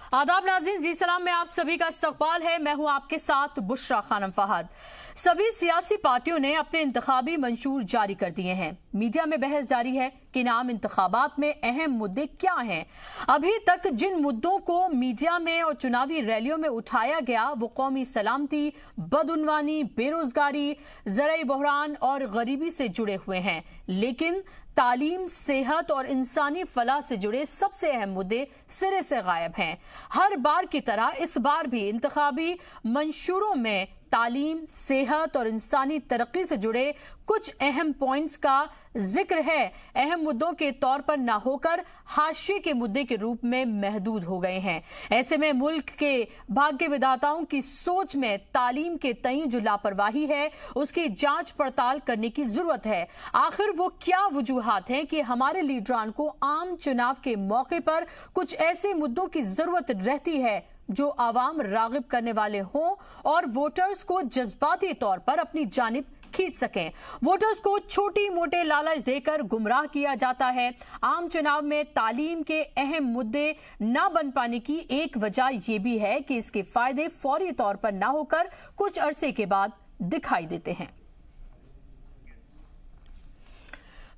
आदाब नाज़रीन, जी सलाम में आप सभी का इस्तकबाल है। मैं हूं आपके साथ बुशरा खानम फहद। सभी सियासी पार्टियों ने अपने इंतखाबी मंशूर जारी कर दिए हैं। मीडिया में बहस जारी है कि आम इंतखाबात में अहम मुद्दे क्या हैं। अभी तक जिन मुद्दों को मीडिया में और चुनावी रैलियों में उठाया गया वो कौमी सलामती, बदउनवानी, बेरोजगारी, ज़राई बहरान और गरीबी से जुड़े हुए हैं। लेकिन तालीम, सेहत और इंसानी फलाह से जुड़े सबसे अहम मुद्दे सिरे से गायब हैं। हर बार की तरह इस बार भी इंतखाबी मंशूरों में तालीम, सेहत और इंसानी तरक्की से जुड़े कुछ अहम पॉइंट्स का जिक्र है। अहम मुद्दों के तौर पर न होकर हाशिए के मुद्दे के रूप में महदूद हो गए हैं। ऐसे में मुल्क के भाग्य विधाताओं की सोच में तालीम के तई जो लापरवाही है उसकी जांच पड़ताल करने की जरूरत है। आखिर वो क्या वजूहात हैं कि हमारे लीडरान को आम चुनाव के मौके पर कुछ ऐसे मुद्दों की जरूरत रहती है जो आवाम रागिब करने वाले हों और वोटर्स को जज्बाती तौर पर अपनी जानिब खींच सकें। वोटर्स को छोटी मोटे लालच देकर गुमराह किया जाता है। आम चुनाव में तालीम के अहम मुद्दे न बन पाने की एक वजह यह भी है कि इसके फायदे फौरी तौर पर न होकर कुछ अरसे के बाद दिखाई देते हैं।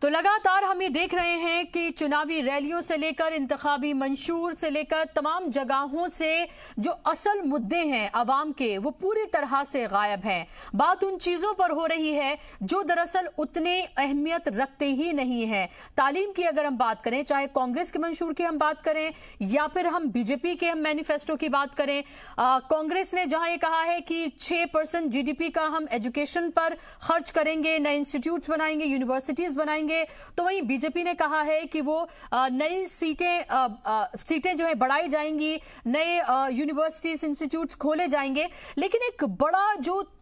तो लगातार हम ये देख रहे हैं कि चुनावी रैलियों से लेकर इंतखाबी मंशूर से लेकर तमाम जगहों से जो असल मुद्दे हैं अवाम के वो पूरी तरह से गायब हैं। बात उन चीजों पर हो रही है जो दरअसल उतने अहमियत रखते ही नहीं है। तालीम की अगर हम बात करें, चाहे कांग्रेस के मंशूर की हम बात करें या फिर हम बीजेपी के हम मैनिफेस्टो की बात करें, कांग्रेस ने जहां ये कहा है कि 6% जीडीपी का हम एजुकेशन पर खर्च करेंगे, नए इंस्टीट्यूट्स बनाएंगे, यूनिवर्सिटीज बनाएंगे, तो वहीं बीजेपी ने कहा है कि वो नई सीटें जो है बढ़ाई जाएंगी, नए यूनिवर्सिटीज, इंस्टीट्यूट्स खोले जाएंगे। लेकिन एक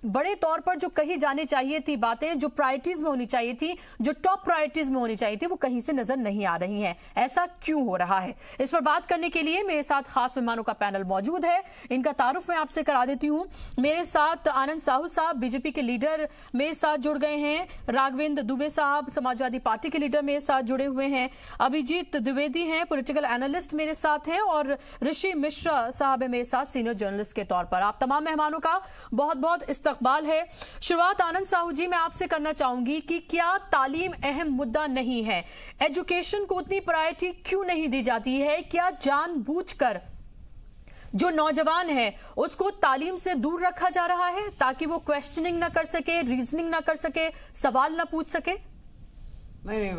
बड़े तौर पर जो कही जानी चाहिए थी बातें, जो प्रायोरिटीज में होनी चाहिए थी, जो टॉप प्रायोरिटीज में होनी चाहिए थी, वो कहीं से नजर नहीं आ रही हैं। ऐसा क्यों हो रहा है, इस पर बात करने के लिए मेरे साथ खास मेहमानों का पैनल मौजूद है। इनका तारुफ मैं आपसे करा देती हूं। मेरे साथ आनंद साहू साहब बीजेपी के लीडर मेरे साथ जुड़ गए हैं। राघवेंद्र दुबे साहब समाजवादी पार्टी के लीडर मेरे साथ जुड़े हुए हैं। अभिजीत द्विवेदी हैं पॉलिटिकल एनालिस्ट मेरे साथ हैं और ऋषि मिश्रा साहब है मेरे साथ सीनियर जर्नलिस्ट के तौर पर। आप तमाम मेहमानों का बहुत बहुत इस्तकबाल है। शुरुआत आनंद साहू जी मैं आपसे करना चाहूंगी कि क्या तालीम अहम मुद्दा नहीं है? एजुकेशन को उतनी प्रायोरिटी क्यों नहीं दी जाती है? क्या जानबूझकर जो नौजवान है उसको तालीम से दूर रखा जा रहा है ताकि वो क्वेश्चनिंग ना कर सके, रीजनिंग ना कर सके, सवाल ना पूछ सके? नहीं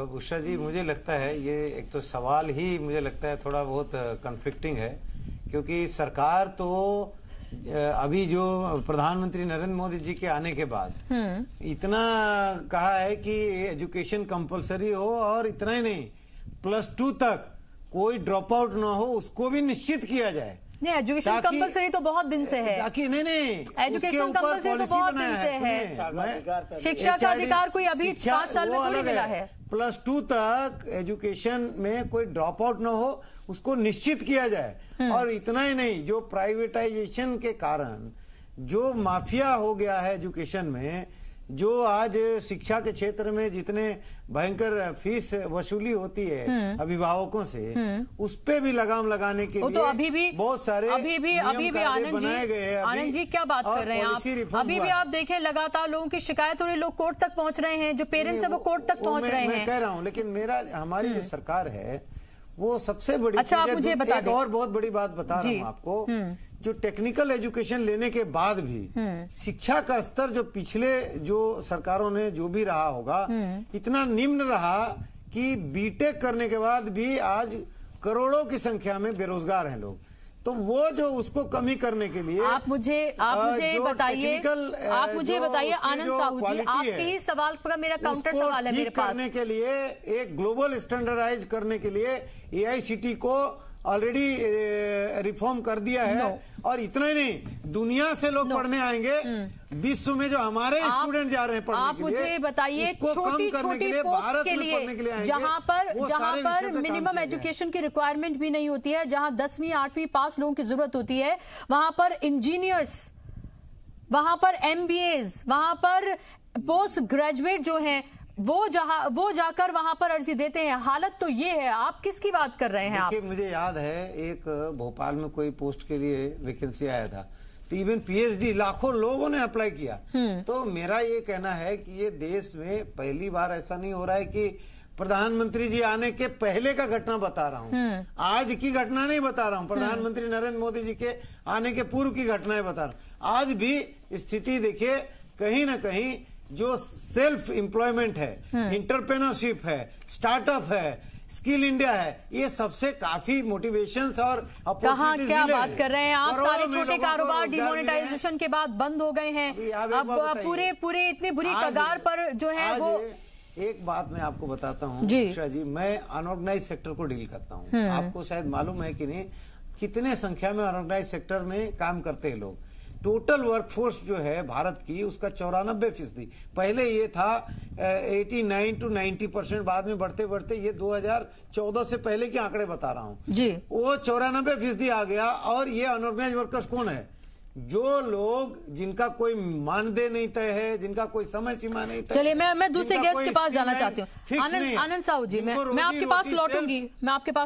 बुशरा जी, मुझे लगता है ये एक तो सवाल ही मुझे लगता है थोड़ा बहुत कन्फ्लिक्टिंग है, क्योंकि सरकार तो अभी जो प्रधानमंत्री नरेंद्र मोदी जी के आने के बाद इतना कहा है कि एजुकेशन कंपलसरी हो और इतना ही नहीं, +2 तक कोई ड्रॉप आउट ना हो उसको भी निश्चित किया जाए। नहीं, एजुकेशन कंपलसरी तो बहुत दिन से है। ताकि नहीं एजुकेशन कंपलसरी तो बहुत दिन से है। शिक्षा का अधिकार कोई अभी 5 साल में थोड़ी मिला है। +2 तक एजुकेशन में कोई ड्रॉप आउट ना हो उसको निश्चित किया जाए। और इतना ही नहीं, जो प्राइवेटाइजेशन के कारण जो माफिया हो गया है एजुकेशन में, जो आज शिक्षा के क्षेत्र में जितने भयंकर फीस वसूली होती है अभिभावकों से, उस पे भी लगाम लगाने के लिए तो अभी भी बहुत सारे अभी भी बनाए गए हैं। आनंद जी क्या बात कर रहे हैं आप? अभी भी आप देखें लगातार लोगों की शिकायत हो रही, लोग कोर्ट तक पहुंच रहे हैं, जो पेरेंट्स है वो कोर्ट तक पहुंच रहे हैं। मैं कह रहा हूँ, लेकिन हमारी जो सरकार है वो सबसे बड़ी अच्छा, आप मुझे बता दें। और बहुत बड़ी बात बता रहा हूँ आपको, जो टेक्निकल एजुकेशन लेने के बाद भी शिक्षा का स्तर जो पिछले जो सरकारों ने जो भी रहा होगा इतना निम्न रहा कि बीटेक करने के बाद भी आज करोड़ों की संख्या में बेरोजगार हैं लोग। तो वो जो उसको कमी करने के लिए आप मुझे बताइए आनंद साहू जी, आपके ही सवाल पर मेरा काउंटर सवाल है मेरे पास। करने के लिए एक ग्लोबल स्टैंडर्डाइज करने के लिए AICTE को ऑलरेडी रिफॉर्म कर दिया है। और इतना ही नहीं, दुनिया से लोग पढ़ने आएंगे, विश्व में जो हमारे स्टूडेंट जा रहे हैं पढ़ने के लिए, मुझे बताइए छोटी छोटी पोस्ट के लिए जहां पर मिनिमम एजुकेशन की रिक्वायरमेंट भी नहीं होती है, जहां 10वीं 8वीं पास लोगों की जरूरत होती है, वहां पर इंजीनियर्स, वहां पर MBAs, वहां पर पोस्ट ग्रेजुएट जो हैं वो जाकर वहां पर अर्जी देते हैं। हालत तो ये है, आप किसकी बात कर रहे हैं? आप देखिए, मुझे याद है एक भोपाल में कोई पोस्ट के लिए वैकेंसी आया था, तो इवन पीएचडी लाखों लोगों ने अप्लाई किया। तो मेरा ये कहना है कि ये देश में पहली बार ऐसा नहीं हो रहा है कि प्रधानमंत्री जी आने के पहले का घटना बता रहा हूँ, आज की घटना नहीं बता रहा हूँ, प्रधानमंत्री नरेंद्र मोदी जी के आने के पूर्व की घटनाएं बता रहा हूँ। आज भी स्थिति देखिए, कहीं ना कहीं जो सेल्फ एम्प्लॉयमेंट है, इंटरप्रेन्योरशिप है, स्टार्टअप है, स्किल इंडिया है, ये सबसे काफी मोटिवेशंस और कहाँ क्या बात कर रहे हैं आप? सारे छोटे कारोबार डिमोनेटाइजेशन के बाद बंद हो गए हैं। अब पूरे इतनी बुरी कगार पर जो है वो। एक बात मैं आपको बताता हूँ उषा जी, मैं अनऑर्गेनाइज सेक्टर को डील करता हूँ। आपको शायद मालूम है कि नहीं, कितने संख्या में अनऑर्गेनाइज सेक्टर में काम करते हैं लोग। टोटल वर्कफोर्स जो है भारत की, उसका 94%। पहले ये था 89 to 90%, बाद में बढ़ते बढ़ते ये 2014 से पहले के आंकड़े बता रहा हूँ जी, वो 94% आ गया। और ये अनऑर्गेनाइज वर्कर्स कौन है? जो लोग जिनका कोई मानदेय नहीं तय है, जिनका कोई समय सीमा नहीं तय। चलिए, मैं दूसरे गेस्ट के पास जाना चाहती हूँ। आनंद साहू जी, मैं आपके पास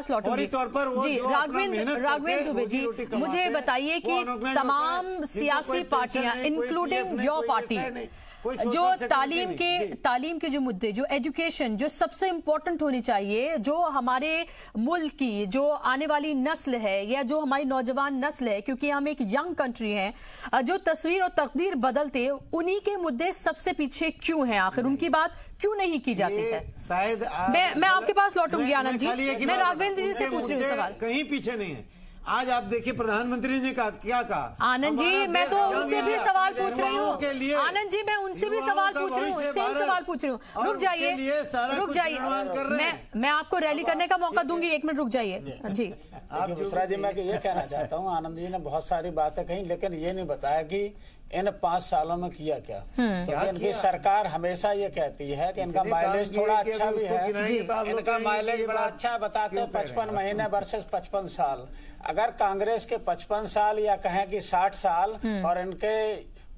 लौटूंगी, तौर पर जी। राघवेंद्र दुबे जी, मुझे बताइए कि तमाम सियासी पार्टियां इंक्लूडिंग योर पार्टी, जो तालीम के जो मुद्दे, जो एजुकेशन, जो सबसे इम्पोर्टेंट होनी चाहिए, जो हमारे मुल्क की जो आने वाली नस्ल है या जो हमारी नौजवान नस्ल है, क्योंकि हम एक यंग कंट्री हैं, जो तस्वीर और तकदीर बदलते, उन्हीं के मुद्दे सबसे पीछे क्यों हैं? आखिर उनकी बात क्यों नहीं की जाती है? शायद मैं आपके पास लौटूंगी आनंद जी। मैं राघवेंद्र जी से पूछ रही हूँ सवाल। कहीं पीछे नहीं है। आज आप देखिए, प्रधानमंत्री ने क्या कहा? आनंद जी, मैं तो उनसे भी सवाल पूछ रही हूँ। आनंद जी, मैं उनसे भी सवाल पूछ रही हूँ, सेम सवाल पूछ रही हूँ। रुक जाइए, मैं आपको रैली करने का मौका दूंगी। 1 मिनट रुक जाइए जी। आप दूसरा जी, मैं ये कहना चाहता हूँ, आनंद जी ने बहुत सारी बातें कही, लेकिन ये नहीं बताया कि इन 5 सालों में किया क्या। क्योंकि इनकी सरकार हमेशा ये कहती है कि इनका माइलेज थोड़ा अच्छा भी है, इनका माइलेज बड़ा अच्छा बताते हैं, 55 महीने वर्सेस 55 साल। अगर कांग्रेस के 55 साल या कहें कि 60 साल और इनके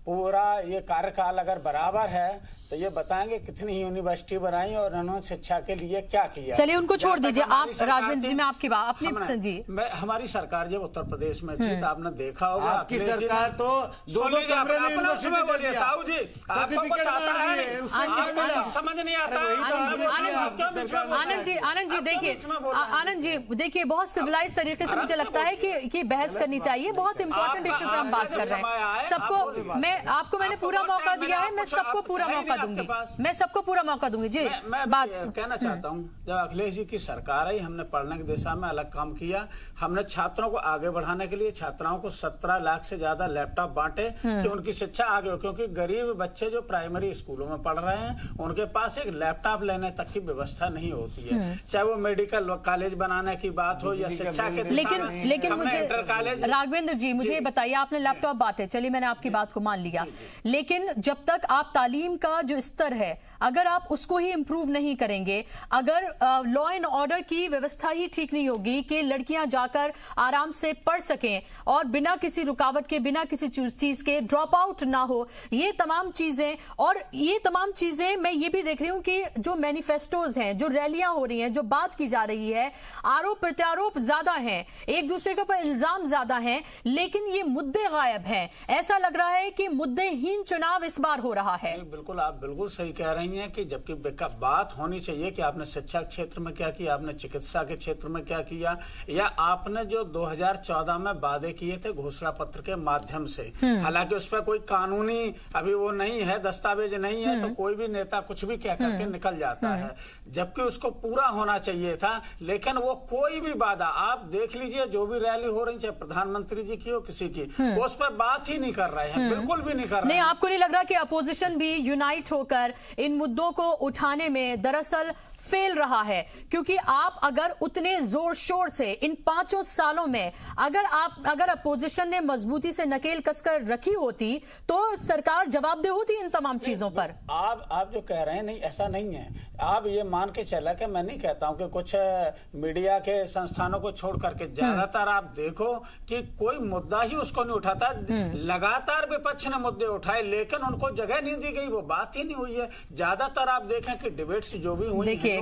पूरा ये कार्यकाल अगर बराबर है, तो ये बताएंगे कितनी यूनिवर्सिटी बनाई और उन्होंने शिक्षा के लिए क्या किया। चलिए, उनको छोड़ दीजिए। आप राघवेंद्र जी, मैं आपकी बात अपनी जी। हमारी सरकार जब उत्तर प्रदेश में थी, तो आपने देखा होगा, आपकी सरकार तो 2 कमरे में यूनिवर्सिटी बोलिए। साहू जी, आपको कुछ आता है, समझ नहीं आता। आनंद जी देखिए, बहुत सिविलाइज तरीके से मुझे लगता है कि बहस करनी चाहिए। बहुत इंपॉर्टेंट इश्यू पे हम बात कर रहे हैं। सबको मैंने पूरा मौका दिया है, मैं सबको पूरा मौका दूंगी, मैं सबको पूरा मौका दूंगी जी। मैं बात कहना चाहता हूँ, जब अखिलेश जी की सरकार आई, हमने पढ़ने की दिशा में अलग काम किया। हमने छात्रों को आगे बढ़ाने के लिए छात्राओं को 17 लाख से ज्यादा लैपटॉप बांटे कि उनकी शिक्षा आगे हो। क्योंकि गरीब बच्चे जो प्राइमरी स्कूलों में पढ़ रहे हैं, उनके पास एक लैपटॉप लेने तक की व्यवस्था नहीं होती है, चाहे वो मेडिकल कॉलेज बनाने की बात हो या शिक्षा के। लेकिन मुझे राघवेंद्र जी, मुझे बताइए, आपने लैपटॉप बांटे, चलिए मैंने आपकी बात को मान लिया, लेकिन जब तक आप तालीम का जो स्तर है, अगर आप उसको ही इंप्रूव नहीं करेंगे, अगर लॉ एंड ऑर्डर की व्यवस्था ही ठीक नहीं होगी कि लड़कियां जाकर आराम से पढ़ सकें और बिना किसी रुकावट के, बिना किसी चीज के ड्रॉप आउट ना हो, ये तमाम चीजें मैं ये भी देख रही हूं कि जो मैनिफेस्टोज हैं, जो रैलियां हो रही हैं, जो बात की जा रही है, आरोप प्रत्यारोप ज्यादा हैं, एक दूसरे के ऊपर इल्जाम ज्यादा हैं, लेकिन ये मुद्दे गायब हैं। ऐसा लग रहा है कि मुद्देहीन चुनाव इस बार हो रहा है। बिल्कुल, आप बिल्कुल सही कह रही हैं कि जबकि बात होनी चाहिए कि आपने शिक्षा क्षेत्र में क्या किया, आपने चिकित्सा के क्षेत्र में क्या किया, या आपने जो 2014 में वादे किए थे घोषणा पत्र के माध्यम से। हालांकि उस पर कोई कानूनी अभी वो नहीं है, दस्तावेज नहीं है, तो कोई भी नेता कुछ भी कह करके निकल जाता है, जबकि उसको पूरा होना चाहिए था। लेकिन वो कोई भी वादा, आप देख लीजिए, जो भी रैली हो रही, चाहे प्रधानमंत्री जी की हो, किसी की, वो उस पर बात ही नहीं कर रहे हैं, बिल्कुल भी नहीं कर रहे हैं। आपको नहीं लग रहा कि अपोजिशन भी यूनाइट होकर इन मुद्दों को उठाने में दरअसल फेल रहा है, क्योंकि आप अगर उतने जोर शोर से इन 5 सालों में अगर अपोजिशन ने मजबूती से नकेल कसकर रखी होती तो सरकार जवाबदेह होती इन तमाम चीजों पर। आप जो कह रहे हैं, नहीं ऐसा नहीं है। आप ये मान के चला कि मैं नहीं कहता हूं कि कुछ मीडिया के संस्थानों को छोड़ करके ज्यादातर आप देखो कि कोई मुद्दा ही उसको नहीं उठाता। लगातार विपक्ष ने मुद्दे उठाए लेकिन उनको जगह नहीं दी गई, वो बात ही नहीं हुई है। ज्यादातर आप देखें कि डिबेट्स जो भी हुई, देखिए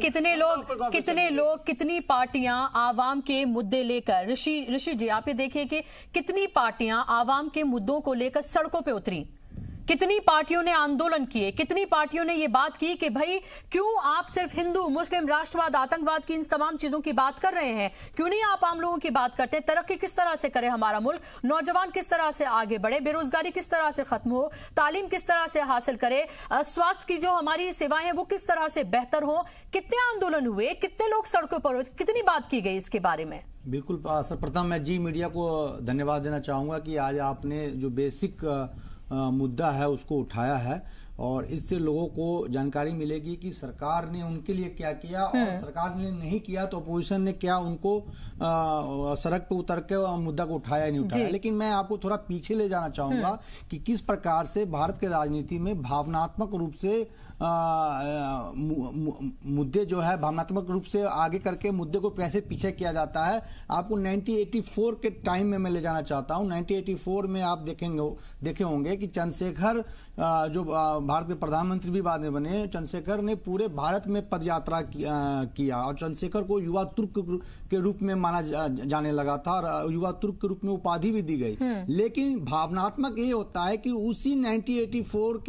कितने लोग कितनी पार्टियां आवाम के मुद्दे लेकर, ऋषि जी आप ये देखिए कि कितनी पार्टियां आवाम के मुद्दों को लेकर सड़कों पे उतरी, कितनी पार्टियों ने आंदोलन किए, कितनी पार्टियों ने यह बात की कि भाई क्यों आप सिर्फ हिंदू मुस्लिम राष्ट्रवाद आतंकवाद की इन तमाम चीजों की बात कर रहे हैं, क्यों नहीं आप आम लोगों की बात करते, तरक्की किस तरह से करे हमारा मुल्क, नौजवान किस तरह से आगे बढ़े, बेरोजगारी किस तरह से खत्म हो, तालीम किस तरह से हासिल करे, स्वास्थ्य की जो हमारी सेवाएं हैं वो किस तरह से बेहतर हो। कितने आंदोलन हुए, कितने लोग सड़कों पर हुए, कितनी बात की गई इसके बारे में। बिल्कुल सर्वप्रथम मैं जी मीडिया को धन्यवाद देना चाहूंगा कि आज आपने जो बेसिक मुद्दा है उसको उठाया है और इससे लोगों को जानकारी मिलेगी कि सरकार ने उनके लिए क्या किया और सरकार ने नहीं किया तो अपोजिशन ने क्या उनको सड़क पे उतर के मुद्दा को उठाया नहीं उठाया। लेकिन मैं आपको थोड़ा पीछे ले जाना चाहूंगा कि किस प्रकार से भारत के राजनीति में भावनात्मक रूप से मुद्दे जो है भावनात्मक रूप से आगे करके मुद्दे को कैसे पीछे किया जाता है। आपको 1984 के टाइम में मैं ले जाना चाहता हूं। 1984 में आप देखे होंगे कि चंद्रशेखर जो भारत के प्रधानमंत्री भी बाद में बने, चंद्रशेखर ने पूरे भारत में पदयात्रा किया और चंद्रशेखर को युवा तुर्क के रूप में माना जाने लगा था और युवा तुर्क के रूप में उपाधि भी दी गई। लेकिन भावनात्मक ये होता है कि उसी 1984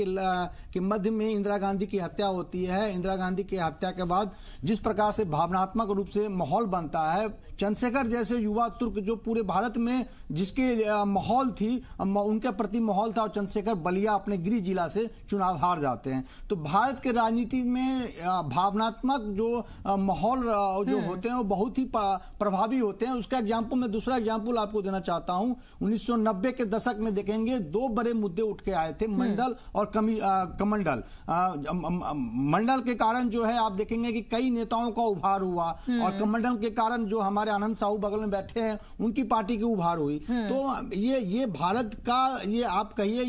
के मध्य में इंदिरा गांधी की हत्या होती है। इंदिरा गांधी की हत्या के बाद जिस प्रकार से भावनात्मक रूप से माहौल बनता है, चंद्रशेखर जैसे युवा तुर्क जो पूरे भारत में जिसके माहौल थी उनके प्रति माहौल था और चंद्रशेखर बलिया अपने गृह जिला से चुनाव हार जाते हैं। तो भारत के राजनीति में भावनात्मक जो माहौल जो होते हैं वो बहुत ही प्रभावी होते हैं। उसका एग्जाम्पल मैं दूसरा एग्जाम्पल आपको देना चाहता हूं। 1990 के दशक में देखेंगे 2 बड़े मुद्दे उठ के आए थे, मंडल और कमंडल। मंडल के कारण जो है आप देखेंगे कि कई नेताओं का उभार हुआ और कमंडल के कारण जो हमारे आनंद साहू बगल में बैठे हैं उनकी पार्टी की उभार हुई। तो ये भारत का ये आप कहिए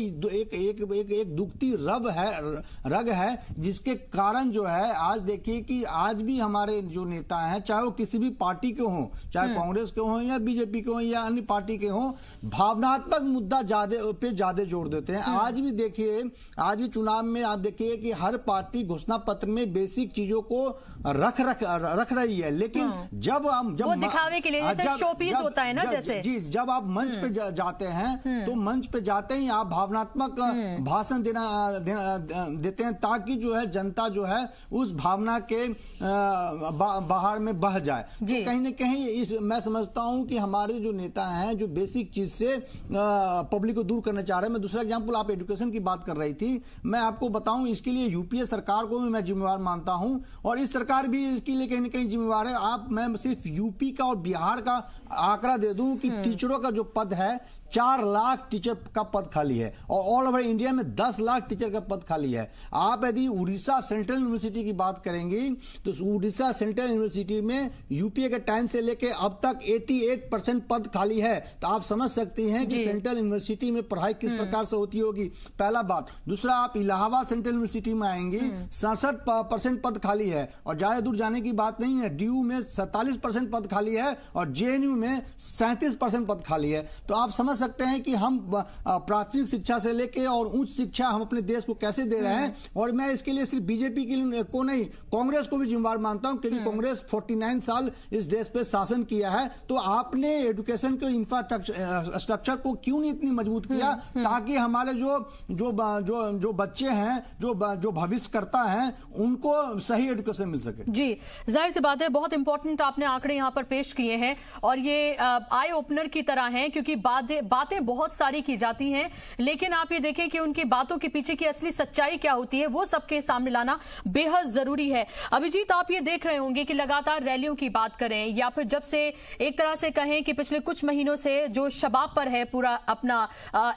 एक दुखती रग है जिसके कारण जो है आज देखिए कि आज भी हमारे जो नेता हैं चाहे वो किसी भी पार्टी के हों, चाहे कांग्रेस के हों या बीजेपी के हों या अन्य पार्टी के हों, भावनात्मक मुद्दा ज्यादा जोड़ देते हैं। आज भी देखिए, आज भी चुनाव में आप देखिए कि हर पार्टी घोषणा पत्र में बेसिक चीजों को रख रही है, लेकिन जब वो दिखावे के लिए जैसे शोपीस होता है ना, जैसे जी जब आप मंच पे जाते हैं तो मंच पे जाते ही आप भावनात्मक भाषण देते हैं ताकि जो है जनता जो है उस भावना के बाहर में बह जाए। तो कहीं ना कहीं मैं समझता हूं कि हमारे जो नेता हैं जो बेसिक चीज से पब्लिक को दूर करना चाह रहे हैं। मैं दूसरा एग्जांपल, आप एजुकेशन की बात कर रही थी, मैं आपको बताऊं इसके लिए यूपीए सरकार को भी मैं जिम्मेवार मानता हूं और इस सरकार भी इसके लिए कहीं ना कहीं जिम्मेवार है। मैं सिर्फ यूपी का और बिहार का आंकड़ा दे दूं कि टीचरों का जो पद है 4 लाख टीचर का पद खाली है और ऑल ओवर इंडिया में 10 लाख टीचर का पद खाली है। आप यदि उड़ीसा सेंट्रल यूनिवर्सिटी की बात करेंगी तो उड़ीसा सेंट्रल यूनिवर्सिटी में यूपीए के टाइम से लेके अब तक 88% पद खाली है। तो आप समझ सकती हैं कि सेंट्रल यूनिवर्सिटी में पढ़ाई किस प्रकार से होती होगी, पहला बात। दूसरा, आप इलाहाबाद सेंट्रल यूनिवर्सिटी में आएंगी 67% पद खाली है और ज्यादा दूर जाने की बात नहीं है, डीयू में 47% पद खाली है और जेएनयू में 37% पद खाली है। तो आप समझ सकते हैं कि हम प्राथमिक शिक्षा से लेके और उच्च शिक्षा हम अपने देश को कैसे दे रहे हैं। और मैं इसके लिए सिर्फ बीजेपी को नहीं, कांग्रेस को भी जिम्मेवार मानता हूं क्योंकि कांग्रेस 49 साल इस देश पे शासन किया है। तो आपने एजुकेशन के इंफ्रास्ट्रक्चर को क्यों नहीं इतनी मजबूत किया ताकि हमारे जो बच्चे हैं, जो भविष्य करता है, उनको सही एजुकेशन मिल सके। जी, जाहिर सी बात है, बहुत इंपॉर्टेंट आपने आंकड़े यहां पर पेश किए हैं और ये आई ओपनर की तरह हैं क्योंकि बातें बहुत सारी की जाती हैं, लेकिन आप ये देखें कि उनकी बातों के पीछे की असली सच्चाई क्या होती है वो सबके सामने लाना बेहद जरूरी है। अभिजीत, आप ये देख रहे होंगे कि लगातार रैलियों की बात करें या फिर जब से एक तरह से कहें कि पिछले कुछ महीनों से जो शबाब पर है पूरा अपना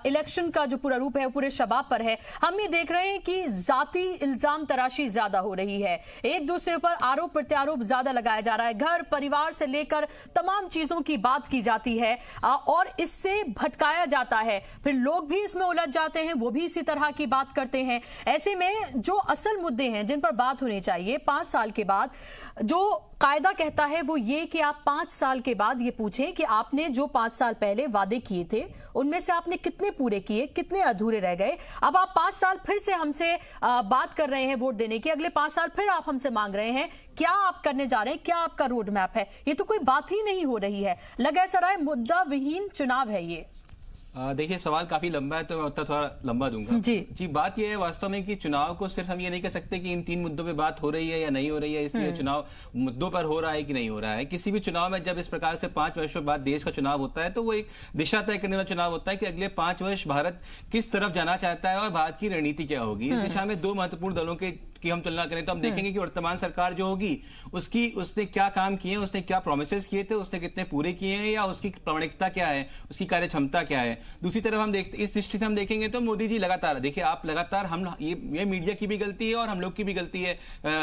इलेक्शन का जो पूरा रूप है पूरे शबाब पर है, हम ये देख रहे हैं कि जाती इल्जाम तराशी ज्यादा हो रही है, एक दूसरे पर आरोप प्रत्यारोप ज्यादा लगाया जा रहा है, घर परिवार से लेकर तमाम चीजों की बात की जाती है और इससे भटकाया जाता है, फिर लोग भी इसमें उलझ जाते हैं, वो भी इसी तरह की बात करते हैं। ऐसे में जो असल मुद्दे हैं जिन पर बात होनी चाहिए 5 साल के बाद, जो कायदा कहता है वो ये कि आप 5 साल के बाद ये पूछें कि आपने जो 5 साल पहले वादे किए थे उनमें से आपने कितने पूरे किए, कितने अधूरे रह गए। अब आप 5 साल फिर से हमसे बात कर रहे हैं वोट देने की, अगले 5 साल फिर आप हमसे मांग रहे हैं, क्या आप करने जा रहे हैं, क्या आपका रोड मैप है? ये तो कोई बात ही नहीं हो रही है, लगा ऐसा रहा है मुद्दा विहीन चुनाव है ये। देखिए, सवाल काफी लंबा है तो मैं उत्तर थोड़ा लंबा दूंगा। जी, बात यह है वास्तव में कि चुनाव को सिर्फ हम ये नहीं कह सकते कि इन 3 मुद्दों पे बात हो रही है या नहीं हो रही है, इसलिए चुनाव मुद्दों पर हो रहा है कि नहीं हो रहा है। किसी भी चुनाव में जब इस प्रकार से 5 वर्षों बाद देश का चुनाव होता है तो वो एक दिशा तय करने वाला चुनाव होता है कि अगले 5 वर्ष भारत किस तरफ जाना चाहता है और भारत की रणनीति क्या होगी। इस दिशा में 2 महत्वपूर्ण दलों की हम तुलना करें तो हम देखेंगे कि वर्तमान सरकार जो होगी उसने क्या काम किए, उसने क्या प्रोमिसेस किए थे, उसने कितने पूरे किए हैं या उसकी प्रामाणिकता क्या है, उसकी कार्य क्षमता क्या है। दूसरी तरफ हम देखते, इस दृष्टि से हम देखेंगे तो मोदी जी लगातार, देखिए आप लगातार, हम ये मीडिया की भी गलती है और हम लोग की भी गलती है,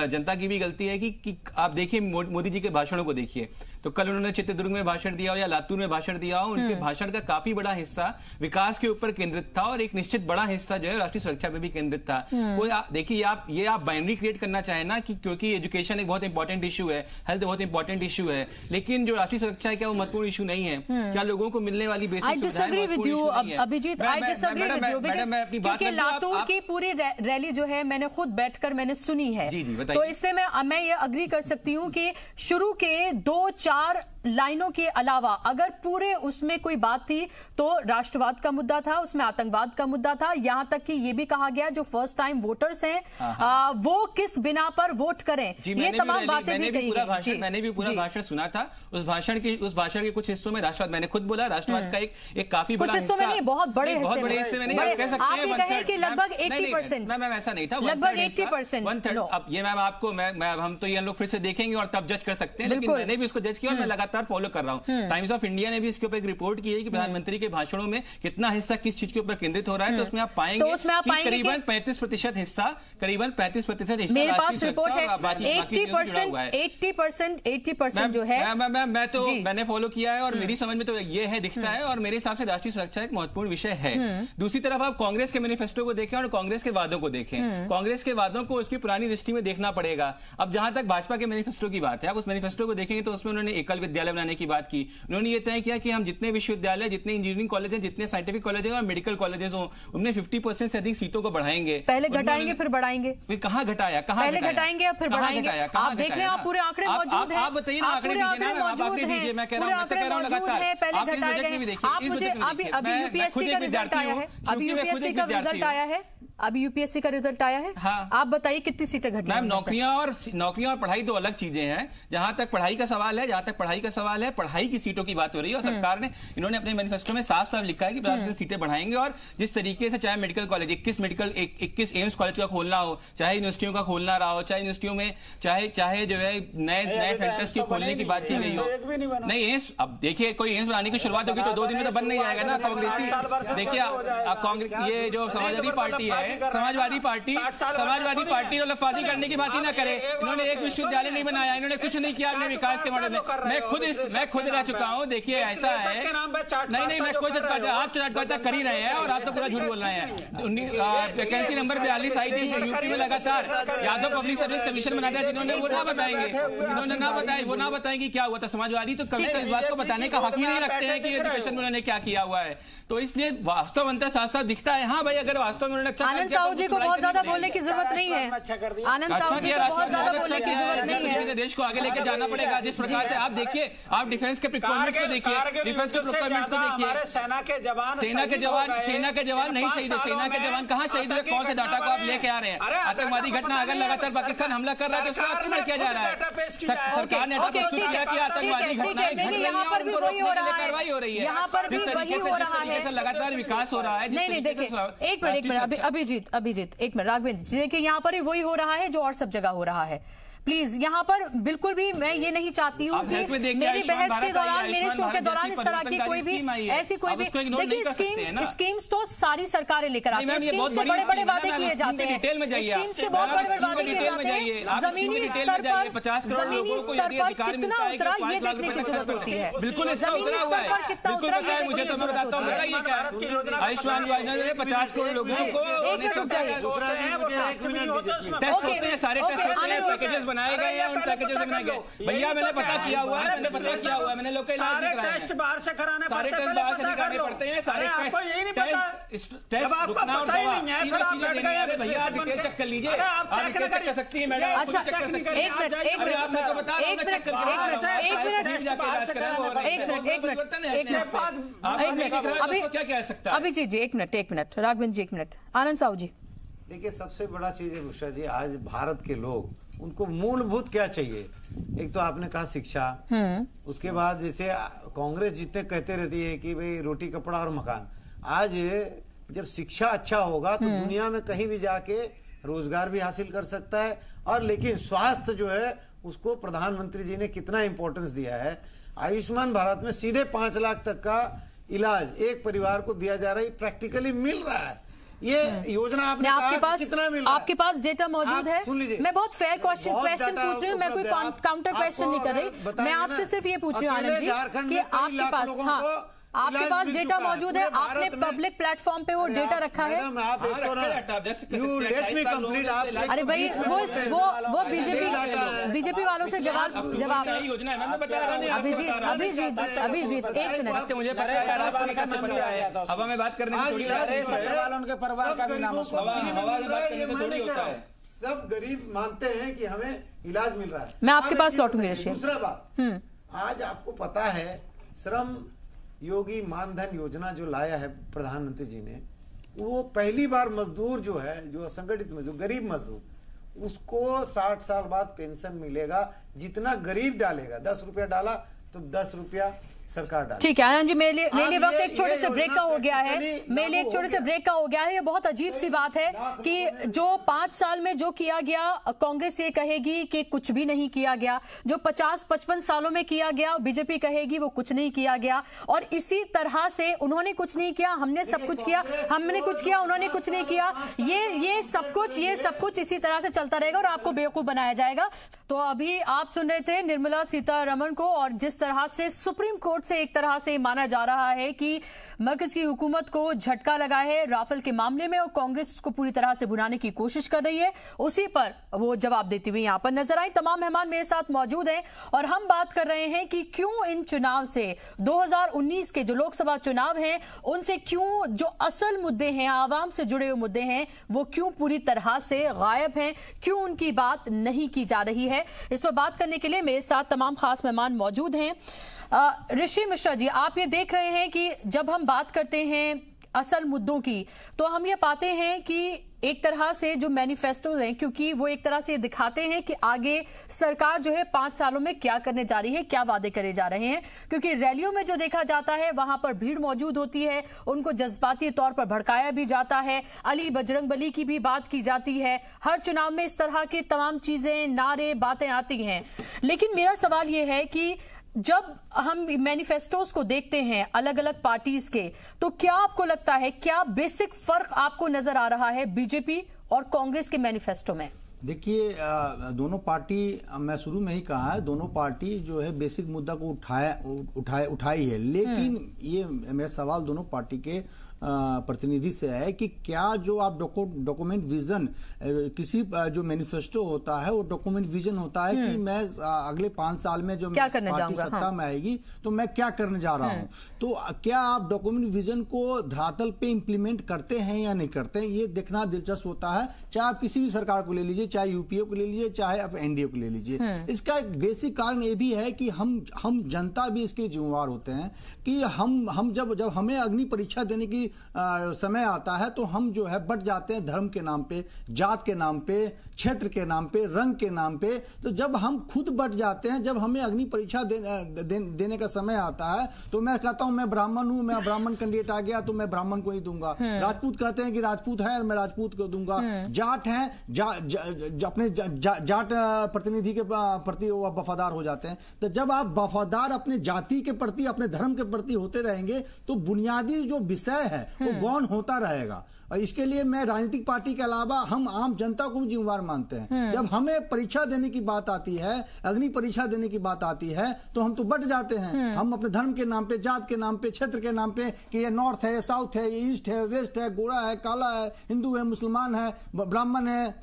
जनता की भी गलती है कि आप देखिए मोदी जी के भाषणों को देखिए, तो कल उन्होंने चित्रदुर्ग में भाषण दिया हो या लातूर में भाषण दिया हो, उनके भाषण का काफी बड़ा हिस्सा विकास के ऊपर केंद्रित था और एक निश्चित बड़ा हिस्सा जो है राष्ट्रीय सुरक्षा पे भी केंद्रित था। कोई देखिए आप बाइनरी क्रिएट करना चाहे ना कि क्योंकि एजुकेशन एक बहुत इंपॉर्टेंट इशू है, हेल्थ बहुत इंपॉर्टेंट इशू है, लेकिन जो राष्ट्रीय सुरक्षा है क्या वो महत्वपूर्ण इशू नहीं है? क्या लोगों को मिलने वाली बेसिक सुविधाएं? Abhijit, I disagree with you क्योंकि लातूर की पूरी रैली जो है मैंने खुद बैठकर मैंने सुनी है, तो इससे मैं ये अग्री कर सकती हूँ कि शुरू के 2-4 लाइनों के अलावा अगर पूरे उसमें कोई बात थी तो राष्ट्रवाद का मुद्दा था, उसमें आतंकवाद का मुद्दा था, यहां तक कि ये भी कहा गया जो फर्स्ट टाइम वोटर्स हैं वो किस बिना पर वोट करें, ये तमाम बातें भी कही गई। मैंने भी पूरा भाषण सुना था, उस भाषण के कुछ हिस्सों में राष्ट्रवाद, मैंने खुद बोला राष्ट्रवाद का एक काफी बड़ा हिस्सा, नहीं बहुत बड़े हिस्से में नहीं कह सकते, आप ये कहें कि लगभग 80%, मैम ऐसा नहीं था, लगभग 80%, 1/3। अब ये मैम आपको हम तो ये लोग फिर से देखेंगे और तब जज कर सकते हैं, लेकिन मैंने भी उसको जज किया और मैं लगातार फॉलो कर रहा हूं। टाइम्स ऑफ इंडिया ने भी इसके ऊपर एक रिपोर्ट की है कि प्रधानमंत्री के भाषणों में कितना हिस्सा किस चीज के ऊपर केंद्रित हो रहा है, तो उसमें आप पाएंगे कि करीबन 35% हिस्सा, करीबन 35% हिस्सा मेरे पास रिपोर्ट है 80% जो है। मैं तो मैंने फॉलो किया है और मेरी समझ में तो ये है, दिखता है, और मेरे हिसाब से राष्ट्रीय सुरक्षा एक महत्वपूर्ण विषय है। दूसरी तरफ आप कांग्रेस के मैनिफेस्टो को देखें और कांग्रेस के वादों को देखें, कांग्रेस के वादों को उसकी पुरानी दृष्टि में देखना पड़ेगा। अब जहां तक भाजपा के मैनिफेस्टो की बात है, आप उस मैनिफेस्टो को देखेंगे तो उसमें उन्होंने एकल विद्यालय बनाने की बात की, उन्होंने ये तय किया कि हम जितने विश्वविद्यालय, जितने इंजीनियरिंग कॉलेज हैं, जितने साइंटिफिक कॉलेज हैं और मेडिकल कॉलेजेस हों, उनमें 50% से अधिक सीटों को बढ़ाएंगे। पहले घटाएंगे फिर बढ़ाएंगे, कहां घटाया, पहले घटाएंगे फिर बढ़ाएंगे, आप देख रहे हैं, आप पूरे आंकड़े मौजूद हैं, आप बताइए ना, आंकड़े दीजिए ना, आप आंकड़े दीजिए, मैं कह रहा हूं लगातार पहले घटाए गए। आप मुझे अभी यूपीएससी का रिजल्ट आया है, अभी यूपीएससी का रिजल्ट आया है, अभी यूपीएससी का रिजल्ट आया है। हाँ। आप बताइए कितनी सीटें घटी? मैम नौकरियां और पढ़ाई दो अलग चीजें हैं। जहां तक पढ़ाई का सवाल है, पढ़ाई की सीटों की बात हो रही है और सरकार ने, इन्होंने अपने मैनिफेस्टो में साफ-साफ लिखा है कि 50% सीटें बढ़ाएंगे और जिस तरीके से चाहे मेडिकल कॉलेज 21 एम्स कॉलेज का खोलना हो, चाहे यूनिवर्सिटियों का खोलना रहा हो, चाहे यूनिवर्सिटियों में चाहे जो है नए सेंटर्स की खोलने की बात की गई हो, नहीं एम्स, अब देखिए कोई एम्स बनाने की शुरुआत होगी तो 2 दिन में तो बन नहीं आएगा ना। कांग्रेसी देखिए, कांग्रेस ये जो समाजवादी पार्टी है, समाजवादी पार्टी लफाजी करने की बात ही ना करे। इन्होंने एक विश्वविद्यालय नहीं बनाया, इन्होंने कुछ नहीं किया अपने विकास के मॉडल में। मैं खुद रह चुका हूं, देखिए ऐसा है, नहीं मैं खुद आप चाटकारिता कर ही रहे हैं और आप तो पूरा झूठ बोल रहे हैं। वैकेंसी नंबर 42 आई थी यूपी में लगातार, यादव पब्लिक सर्विस कमीशन बनाया, जिन्होंने वो ना बताएंगे क्या हुआ था। समाजवादी तो कभी इस बात को बताने का हक ही नहीं रखते हैं कि एजुकेशन में उन्होंने क्या किया हुआ है, तो इसलिए वास्तव अंतर साफ साफ दिखता है। हाँ भाई, अगर वास्तव में उन्होंने अच्छा, आनंद साहू जी को बहुत ज्यादा बोलने की जरूरत नहीं है, आनंद साहू जी को बहुत ज्यादा बोलने की जरूरत नहीं है। देश को आगे लेकर जाना पड़ेगा जिस प्रकार से आप देखिए, आप डिफेंस के प्रोक्योरमेंट को देखिए, डिफेंस के प्रोक्योरमेंट को देखिए, सेना के जवान नहीं शहीद है, सेना के जवान कहां शहीद हुए, कौन से डाटा को आप लेके आ रहे हैं? आतंकवादी घटना अगर लगातार पाकिस्तान हमला कर रहा है तो उसका आक्रमण किया जा रहा है। सरकार ने प्रस्तुत किया कि आतंकवादी घटनाएं घट रही हैं, उनको रोकने के लिए कार्रवाई हो रही है। यहाँ पर भी वही हो रहा है, लगातार विकास हो रहा है। नहीं देखिए, एक मिनट अभिजीत एक मिनट, राघवेंद्र जी देखिए, यहाँ पर भी वही हो रहा है जो और सब जगह हो रहा है। प्लीज यहाँ पर बिल्कुल भी मैं ये नहीं चाहती हूँ कि मेरी बहस के दौरान, मेरे शो के दौरान इस तरह की कोई भी ऐसी कोई भी, देखिए स्कीम्स तो सारी सरकारें लेकर आती हैं, स्कीम्स के बड़े बड़े वादे किए जाते हैं, स्कीम्स के बहुत बड़े बड़े वादे किए जाते हैं, जमीनी स्तर पर कितना उतरा ये देखने की जरूरत होती है। बिल्कुल जमीनी स्तर पर कितना उतरा ये देखने की जरूरत होती है। आयुष्मान योजना ने 50 करोड़ लोगों को सारे पैकेजेस बनाए गए हैं, उन पैकेजेस बनाए गए। भैया मैंने पता किया हुआ है, मैंने लोग का इलाज नहीं कराया, टेस्ट बाहर से कराने सारे टेस्ट बाहर से कराने पड़ते हैं, सारे टेस्ट रुकना और दवा तीनों चीजें देनी है। भैया आप डिटेल चेक कर लीजिए, आप डिटेल चेक कर सकती हैं मैडम, अच्छा चेक कर सकती हैं। एक मिनट क्या कह सकता है अभिजीत जी, एक मिनट राघवेंद्र जी, एक मिनट, आनंद साहू जी। देखिए सबसे बड़ा चीज है बुशरा जी, आज भारत के लोग, उनको मूलभूत क्या चाहिए? एक तो आपने कहा शिक्षा, उसके बाद जैसे कांग्रेस जितने कहते रहती है कि भाई रोटी कपड़ा और मकान, आज जब शिक्षा अच्छा होगा तो दुनिया में कहीं भी जाके रोजगार भी हासिल कर सकता है। और लेकिन स्वास्थ्य जो है उसको प्रधानमंत्री जी ने कितना इंपॉर्टेंस दिया है। आयुष्मान भारत में सीधे 5 लाख तक का इलाज एक परिवार को दिया जा रहा है, प्रैक्टिकली मिल रहा है। ये योजना आपने आपके पास कितना मिल रहा है? आपके पास डेटा मौजूद है? मैं बहुत फेयर क्वेश्चन पूछ रही हूँ, मैं कोई काउंटर क्वेश्चन नहीं कर रही, मैं आपसे सिर्फ ये पूछ रही हूँ आनंद जी कि आपके पास, हाँ आपके पास डेटा मौजूद है, आपने पब्लिक प्लेटफॉर्म पे वो डेटा रखा है? अरे भाई वो बीजेपी वालों से जवाब अभिजीत एक मिनट, मुझे हवा में बात करने उनके परिवार का भी नाम थोड़ी होता है। सब गरीब मानते हैं कि हमें इलाज मिल रहा है। मैं आपके पास लौटूंगी। दूसरा बात, आज आपको पता है श्रम योगी मानधन योजना जो लाया है प्रधानमंत्री जी ने, वो पहली बार मजदूर जो है, जो असंगठित मजदूर, गरीब मजदूर, उसको 60 साल बाद पेंशन मिलेगा। जितना गरीब डालेगा, 10 रुपया डाला तो 10 रुपया सरकार डाले। ठीक है आनंद जी, मेरे लिए वक्त एक छोटे से ब्रेक का हो गया है, मेरे लिए एक छोटे से ब्रेक का हो गया है। ये बहुत अजीब सी बात है कि जो 5 साल में जो किया गया, कांग्रेस ये कहेगी कि कुछ भी नहीं किया गया, जो 50-55 सालों में किया गया बीजेपी कहेगी वो कुछ नहीं किया गया, और इसी तरह से उन्होंने कुछ नहीं किया, हमने सब कुछ किया, हमने कुछ किया, उन्होंने कुछ नहीं किया, ये सब कुछ इसी तरह से चलता रहेगा और आपको बेवकूफ बनाया जाएगा। तो अभी आप सुन रहे थे निर्मला सीतारमण को, और जिस तरह से सुप्रीम कोर्ट से एक तरह से माना जा रहा है कि मरकज की हुकूमत को झटका लगा है राफेल के मामले में और कांग्रेस को पूरी तरह से भुनाने की कोशिश कर रही है, उसी पर वो जवाब देती हुई यहां पर नजर आई। तमाम मेहमान मेरे साथ मौजूद हैं और हम बात कर रहे हैं कि क्यों इन चुनाव से 2019 के जो लोकसभा चुनाव हैं उनसे क्यों जो असल मुद्दे हैं, आवाम से जुड़े हुए मुद्दे हैं, वो क्यों पूरी तरह से गायब हैं, क्यों उनकी बात नहीं की जा रही है। इस पर बात करने के लिए मेरे साथ तमाम खास मेहमान मौजूद हैं। ऋषि मिश्रा जी, आप ये देख रहे हैं कि जब हम बात करते हैं असल मुद्दों की तो हम ये पाते हैं कि एक तरह से जो मैनिफेस्टोज हैं, क्योंकि वो एक तरह से दिखाते हैं कि आगे सरकार जो है 5 सालों में क्या करने जा रही है, क्या वादे करे जा रहे हैं, क्योंकि रैलियों में जो देखा जाता है वहां पर भीड़ मौजूद होती है, उनको जज्बाती तौर पर भड़काया भी जाता है, अली बजरंगबली की भी बात की जाती है, हर चुनाव में इस तरह की तमाम चीजें, नारे, बातें आती हैं। लेकिन मेरा सवाल यह है कि जब हम मैनिफेस्टोज को देखते हैं अलग अलग पार्टीज के, तो क्या आपको लगता है, क्या बेसिक फर्क आपको नजर आ रहा है बीजेपी और कांग्रेस के मैनिफेस्टो में? देखिए, दोनों पार्टी, मैं शुरू में ही कहा है, दोनों पार्टी जो है बेसिक मुद्दा को उठाई है, लेकिन ये मेरा सवाल दोनों पार्टी के प्रतिनिधि से है कि क्या जो आप डॉक्यूमेंट विजन, किसी जो मैनिफेस्टो होता है वो डॉक्यूमेंट विजन होता है कि मैं अगले 5 साल में जो पार्टी सत्ता में आएगी तो मैं क्या करने जा रहा हूं। तो क्या आप डॉक्यूमेंट विजन को धरातल पे इंप्लीमेंट करते हैं या नहीं करते हैं, ये देखना दिलचस्प होता है। चाहे आप किसी भी सरकार को ले लीजिए, चाहे यूपीए को ले लीजिए, चाहे आप एनडीए को ले लीजिए। इसका एक बेसिक कारण ये भी है कि हम जनता भी इसके जिम्मेवार होते हैं कि हम जब हमें अग्नि परीक्षा देने की समय आता है तो हम जो है बट जाते हैं धर्म के नाम पे, जात के नाम पे, क्षेत्र के नाम पे, रंग के नाम पे। तो जब हम खुद बट जाते हैं, जब हमें अग्नि परीक्षा देने का समय आता है तो मैं कहता हूं मैं ब्राह्मण हूं, मैं ब्राह्मण कैंडिडेट आ गया तो मैं ब्राह्मण को ही दूंगा। राजपूत कहते हैं कि राजपूत है मैं राजपूत को दूंगा। जाट है अपने जाट प्रतिनिधि के प्रति वो वफादार हो जाते हैं। तो जब आप वफादार अपने जाति के प्रति, अपने धर्म के प्रति होते रहेंगे तो बुनियादी जो विषय है वो गौण होता रहेगा। और इसके लिए मैं राजनीतिक पार्टी के अलावा हम आम जनता को भी जिम्मेवार मानते हैं। जब हमें परीक्षा देने की बात आती है, अग्नि परीक्षा देने की बात आती है तो हम तो बट जाते हैं। हम अपने धर्म के नाम पे, जात के नाम पे, क्षेत्र के नाम पे कि ये नॉर्थ है, ये साउथ है, ये ईस्ट है, वेस्ट है, गोरा है, काला है, हिंदू है, मुसलमान है, ब्राह्मण है,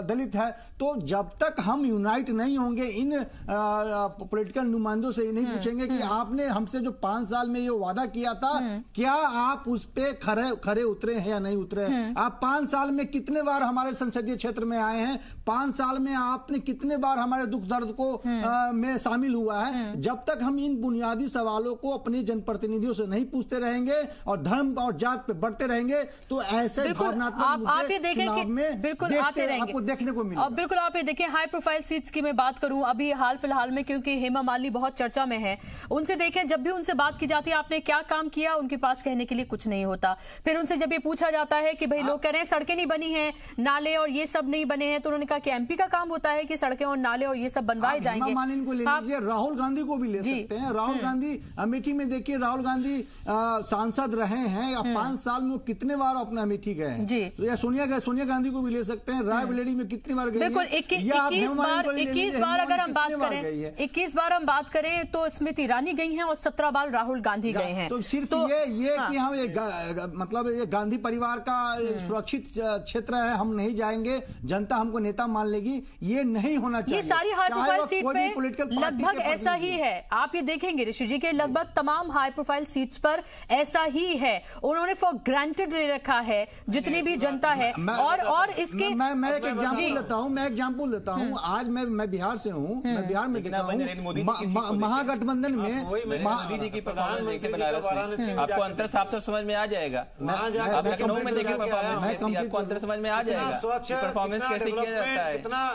दलित है। तो जब तक हम यूनाइट नहीं होंगे, इन पॉलिटिकल नुमाइंदों से नहीं पूछेंगे कि आपने हमसे जो 5 साल में ये वादा किया था क्या आप उस पे खरे उतरे हैं या नहीं उतरे। आप 5 साल में कितने बार हमारे संसदीय क्षेत्र में आए हैं, 5 साल में आपने कितने बार हमारे दुख दर्द को में शामिल हुआ है। जब तक हम इन बुनियादी सवालों को अपने जनप्रतिनिधियों से नहीं पूछते रहेंगे और धर्म और जात पे बढ़ते रहेंगे तो ऐसे भावनात्मक मुद्दे चुनाव में बिल्कुल आते रहेंगे, आपको देखने को मिलेगा। बिल्कुल आप ये देखिए, हाई प्रोफाइल सीट्स की मैं बात करूं अभी हाल फिलहाल में, क्योंकि हेमा मालिनी बहुत चर्चा में है, उनसे देखें जब भी उनसे बात की जाती है आपने क्या काम किया, उनके पास कहने के लिए कुछ नहीं होता। फिर उनसे जब ये पूछा जाता है कि भाई लोग कह रहे हैं सड़कें नहीं बनी हैं, नाले और ये सब नहीं बने हैं, तो उन्होंने कहा कि एमपी का काम होता है कि सड़कें और नाले और ये सब बनवाए जाएंगे। हेमा मालिनी को ले लीजिए, राहुल गांधी को भी ले सकते हैं। राहुल गांधी अमेठी में देखिए, राहुल गांधी सांसद रहे हैं, 5 साल में कितने बार अपने अमेठी गए हैं जी। या सोनिया गांधी को भी ले सकते हैं, रायबरेली में कितनी बार गए। बिल्कुल 21 बार अगर हम बात करें, 21 बार हम बात करें तो स्मृति ईरानी गई हैं और 17 बार राहुल गांधी गए हैं। तो सिर्फ ये कि हम मतलब ये गांधी परिवार का सुरक्षित क्षेत्र है, हम नहीं जाएंगे, जनता हमको नेता मान लेगी, ये नहीं होना चाहिए। ये सारी हाई प्रोफाइल सीट पे लगभग ऐसा ही है। आप ये देखेंगे ऋषि जी के लगभग तमाम हाई प्रोफाइल सीट्स पर ऐसा ही है। उन्होंने फॉर ग्रांटेड ले रखा है जितनी भी जनता है। और इसके मैं एक एग्जाम्पल देता हूँ। आज मैं बिहार से हूँ, मैं बिहार में देखा हूँ महागठबंधन में मोदी जी की परफॉर्मेंस आपको अंतर साफ साफ समझ में आ जाएगा। आप लखनऊ में देखें परफॉर्मेंस, आपको अंतर समझ में आ जाएगा परफॉर्मेंस कैसे किया जाता है, कितना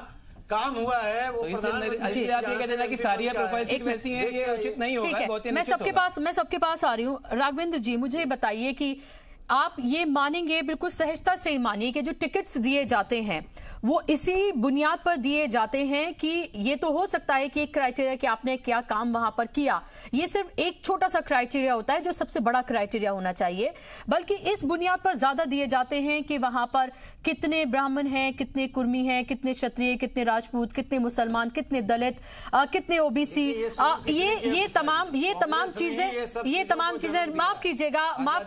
काम हुआ है वो। इसलिए आप ये कहते हैं कि सारी प्रोफाइल सीट वैसी हैं, ये उचित नहीं होगा। मैं सबके पास आ रही हूँ। राघवेंद्र जी मुझे बताइए कि आप ये मानेंगे, बिल्कुल सहजता से मानिए कि जो टिकट्स दिए जाते हैं वो इसी बुनियाद पर दिए जाते हैं कि ये तो हो सकता है कि एक क्राइटेरिया कि आपने क्या काम वहां पर किया, ये सिर्फ एक छोटा सा क्राइटेरिया होता है जो सबसे बड़ा क्राइटेरिया होना चाहिए, बल्कि इस बुनियाद पर ज्यादा दिए जाते हैं कि वहां पर कितने ब्राह्मण हैं, कितने कुर्मी हैं, कितने क्षत्रिय, कितने राजपूत, कितने मुसलमान, कितने दलित, कितने ओबीसी, ये तमाम चीजें माफ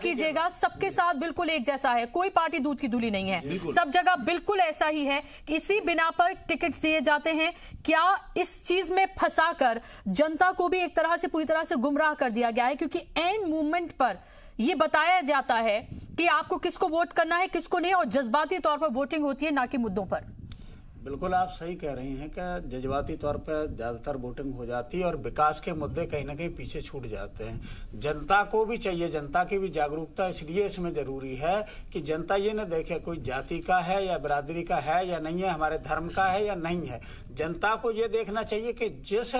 कीजिएगा सबके साथ बिल्कुल एक जैसा है। कोई पार्टी दूध की धूली नहीं है, सब जगह बिल्कुल ऐसा ही है। इसी बिना पर टिकट दिए जाते हैं। क्या इस चीज में फंसाकर जनता को भी एक तरह से पूरी तरह से गुमराह कर दिया गया है, क्योंकि एंड मूवमेंट पर यह बताया जाता है कि आपको किसको वोट करना है, किसको नहीं, और जज्बाती तौर पर वोटिंग होती है, ना कि मुद्दों पर। बिल्कुल आप सही कह रही हैं कि जज्बाती तौर पर ज्यादातर वोटिंग हो जाती है और विकास के मुद्दे कहीं ना कहीं पीछे छूट जाते हैं। जनता को भी चाहिए, जनता की भी जागरूकता इसलिए इसमें जरूरी है कि जनता ये न देखे कोई जाति का है या बिरादरी का है या नहीं है, हमारे धर्म का है या नहीं है। जनता को ये देखना चाहिए कि जिस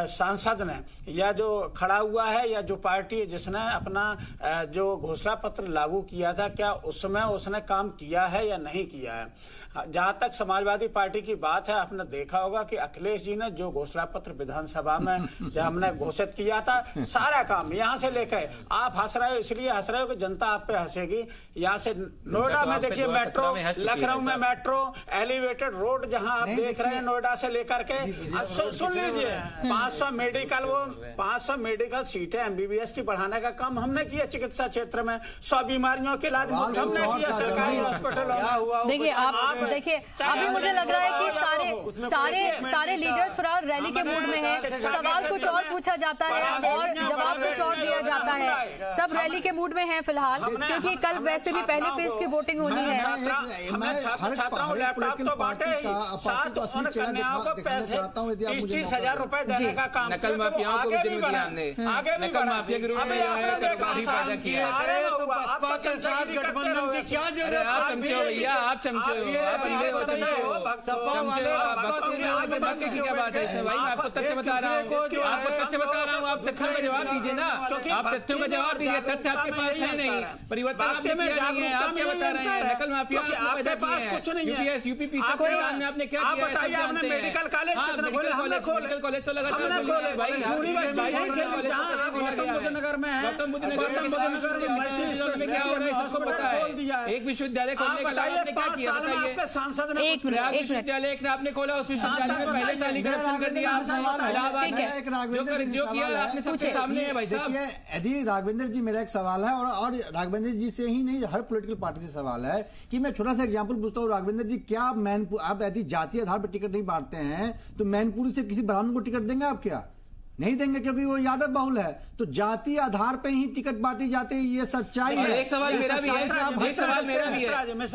सांसद ने या जो खड़ा हुआ है या जो पार्टी है जिसने अपना जो घोषणा पत्र लागू किया था, क्या उसमें उसने काम किया है या नहीं किया है। जहां तक समाजवादी पार्टी की बात है, आपने देखा होगा कि अखिलेश जी ने जो घोषणा पत्र विधानसभा में जब हमने घोषित किया था, सारा काम यहाँ से लेकर आप हंस रहे हो, इसलिए हंस रहे हो कि जनता आप पे हंसेगी। यहाँ से नोएडा में देखिए मेट्रो, लखनऊ में मेट्रो, एलिवेटेड रोड जहाँ आप देख रहे हैं नोएडा से लेकर के, सुन लीजिए 500 मेडिकल सीटें एमबीबीएस की बढ़ाने का काम हमने किया। चिकित्सा क्षेत्र में 100 बीमारियों के इलाज हमने किया सरकारी हॉस्पिटल। देखिए आप देखिए अभी मुझे लग रहा है कि सारे लीडर्स फिलहाल रैली के मूड में हैं। सवाल कुछ और पूछा जाता है और जवाब कुछ और दिया जाता है। सब रैली के मूड में हैं फिलहाल, क्योंकि कल वैसे भी पहले फेज की वोटिंग होनी है। छात्राओं लैपटॉप तो बांटे, साथ ऑन करने माफियाओं को पैसे 30,000 रुपए देने का काम, नकल माफियाओं को भी ध्यान दे, नकल माफिया के रूप में पैदा किया। गठबंधन की क्या जरूरत? आप चमचे हो भैया, आप चमचे हो, आप अंधे हो, चमचे हो, भक्तों की क्या बात है इसमें भाई? मैं आपको तथ्य बता रहा हूँ, आपको तथ्य बता रहा हूँ, आप तथ्यों का जवाब दीजिए ना, आप तथ्यों का जवाब दीजिए। तथ्य आपके पास है नहीं, परिवर्तन आपने किया नहीं है, आप क्या बता रहे हैं? नकल माफिया आपके पास कुछ नहीं है। यूपी पीछे में आपने क्या किया? बताइए, आपने मेडिकल कॉलेज मेडिकल कॉलेज तो लगातार भाई, नगर में है, गौतम बुद्ध नगर में क्या हो रहा है सबको पता है। एक विश्वविद्यालय खोलने के बाद आपने क्या किया बताइए? सांसद ने एक मिनट विश्वविद्यालय ने आपने खोला, उस विश्वविद्यालय में पहले साल ही करप्शन कर दिया। जो किया आपने सबके सामने है भाई साहब। देखिए यदि राघवेंद्र जी, मेरा एक सवाल है और राघवेंद्र जी से ही नहीं, हर पॉलिटिकल पार्टी से सवाल है कि मैं छोटा सा एग्जांपल पूछता हूँ। राघवेंद्र जी, क्या आप यदि जातीय आधार पर टिकट नहीं बांटते हैं तो मैनपुरी से किसी ब्राह्मण को टिकट देंगे? आप क्या नहीं देंगे? क्योंकि वो यादव बहुल है। तो जातीय आधार पे ही टिकट बांटी जाती है, ये सच्चाई है। एक सवाल मेरा भी है, एक सवाल मेरा भी है।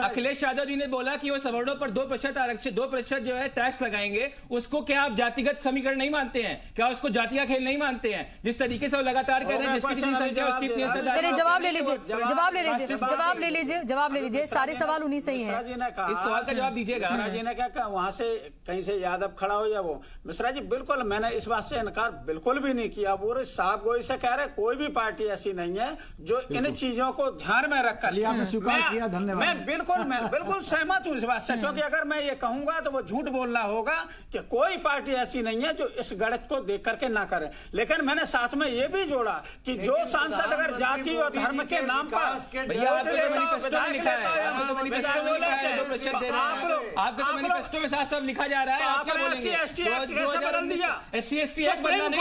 अखिलेश यादव जी ने बोला कि वो सवर्णों पर 2% आरक्षण, 2% जो है टैक्स लगाएंगे। उसको क्या आप जातिगत समीकरण नहीं मानते हैं? क्या उसको जाति का खेल नहीं मानते हैं? जिस तरीके से वो लगातार कह रहे हैं, जिसकी जितनी संख्या उसकी इतनी असर। जवाब ले लीजिए, जवाब ले लीजिए, जवाब ले लीजिए, जवाब ले लीजिए। सारे सवाल उन्हीं से ही है। इस सवाल का जवाब दीजिएगा। मिश्रा जी ने क्या कहा, वहां से कहीं से यादव खड़ा हो या वो? मिश्रा जी, बिल्कुल मैंने इस बात से इनकार बिल्कुल भी नहीं किया। पूरे साफ गोई से कह रहे कोई भी पार्टी ऐसी नहीं है जो इन चीजों को ध्यान में रखकर स्वीकार किया। धन्यवाद। मैं बिल्कुल सहमत हूँ इस बात से, क्योंकि अगर मैं ये कहूंगा तो वो झूठ बोलना होगा कि कोई पार्टी ऐसी नहीं है जो इस गलत को देख करके ना करे। लेकिन मैंने साथ में ये भी जोड़ा कि जो सांसद अगर जाति और धर्म के नाम पर आपके मैनिफेस्टो में साफ साफ लिखा जा रहा है, आप क्या बोलेंगे? SC/ST एक्ट बनना नहीं,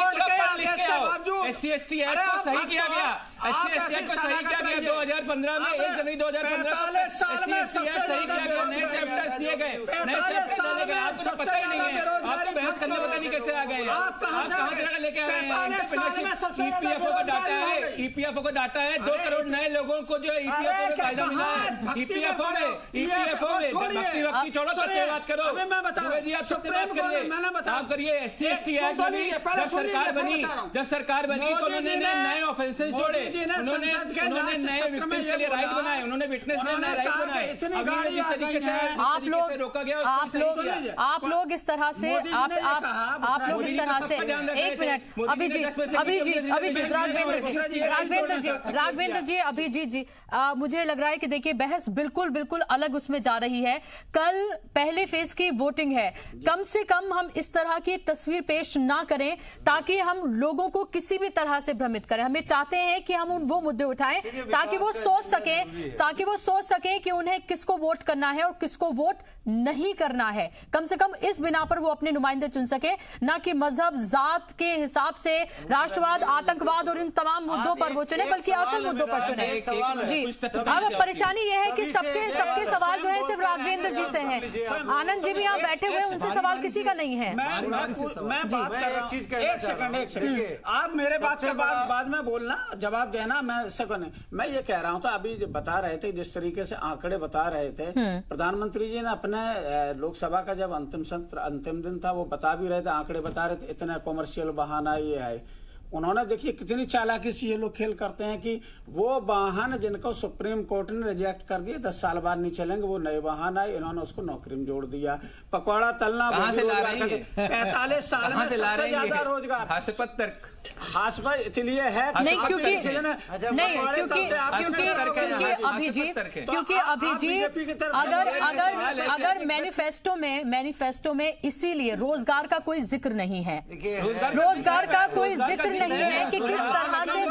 SC/ST एक्ट को सही किया गया, SC/ST एक्ट को सही किया गया 2015 में, 1 जनवरी 2015 SC/ST एक्ट सही किया गया, नए चैप्टर्स दिए गए, नए चैप्टर डाले गए। आपको तो पता ही नहीं है, आपको बहस करने पता नहीं कैसे आ गए। आप कहां से लेके आ रहे हैं? EPFO का डाटा है, EPFO का डाटा है, 2 करोड़ नए लोगों को जो EPFO में फायदा मिला है। EPFO में भक्ति छोड़ो, सत्य बात करो। जी आप सत्य बात करिए, आप करिए। SC/ST एक्ट बनी, जब सरकार बनी तो उन्होंने नए ऑफेंसेस जोड़े, उन्होंने नए विक्टिम्स के लिए राइट बनाए, उन्होंने विटनेस के नए राइट बनाए। अभी जिस तरीके से रोका गया, आप लोग इस तरह से आप लोग इस तरह से, एक मिनट अभिजीत राघवेंद्र जी अभिजीत जी, मुझे लग रहा है कि देखिए बहस बिल्कुल अलग उसमें जा रही है। कल पहले फेज की वोटिंग है, कम से कम हम इस तरह की तस्वीर पेश ना करें ताकि हम लोगों को किसी भी तरह से भ्रमित करें। हमें चाहते हैं कि हम वो मुद्दे उठाएं ताकि वो सोच सके कि उन्हें किसको वोट करना है और किसको वोट नहीं करना है। कम से कम इस बिना पर वो अपने नुमाइंदे चुन सके, ना कि मजहब जात के हिसाब से राष्ट्रवाद, आतंकवाद और इन तमाम मुद्दों पर वो चुने, बल्कि असल मुद्दों पर चुने। जी, अब परेशानी यह है कि सबके सवाल जो है सिर्फ राघवेंद्र जी से हैं। आनंद जी भी यहाँ बैठे हुए, उनसे सवाल किसी का नहीं है। एक सेकंड, आप मेरे बात के बाद में बोलना, जवाब देना। मैं ये कह रहा हूँ, तो अभी बता रहे थे जिस तरीके से आंकड़े बता रहे थे, प्रधानमंत्री जी ने अपने लोकसभा का जब अंतिम दिन था, वो बता भी रहे थे, आंकड़े बता रहे थे, इतना कॉमर्शियल बहाना ये है। उन्होंने देखिए कितनी चालाकी से ये लोग खेल करते हैं कि वो वाहन जिनको सुप्रीम कोर्ट ने रिजेक्ट कर दिए, 10 साल बाद नहीं चलेंगे, वो नए वाहन आए, इन्होंने उसको नौकरी में जोड़ दिया। पकौड़ा तलना 45 साल में सबसे ज्यादा रोजगार हास्पद इसलिए है क्योंकि अगर मैनिफेस्टो में इसीलिए रोजगार का कोई जिक्र नहीं है, रोजगार का कोई जिक्र नहीं है कि किस तरह से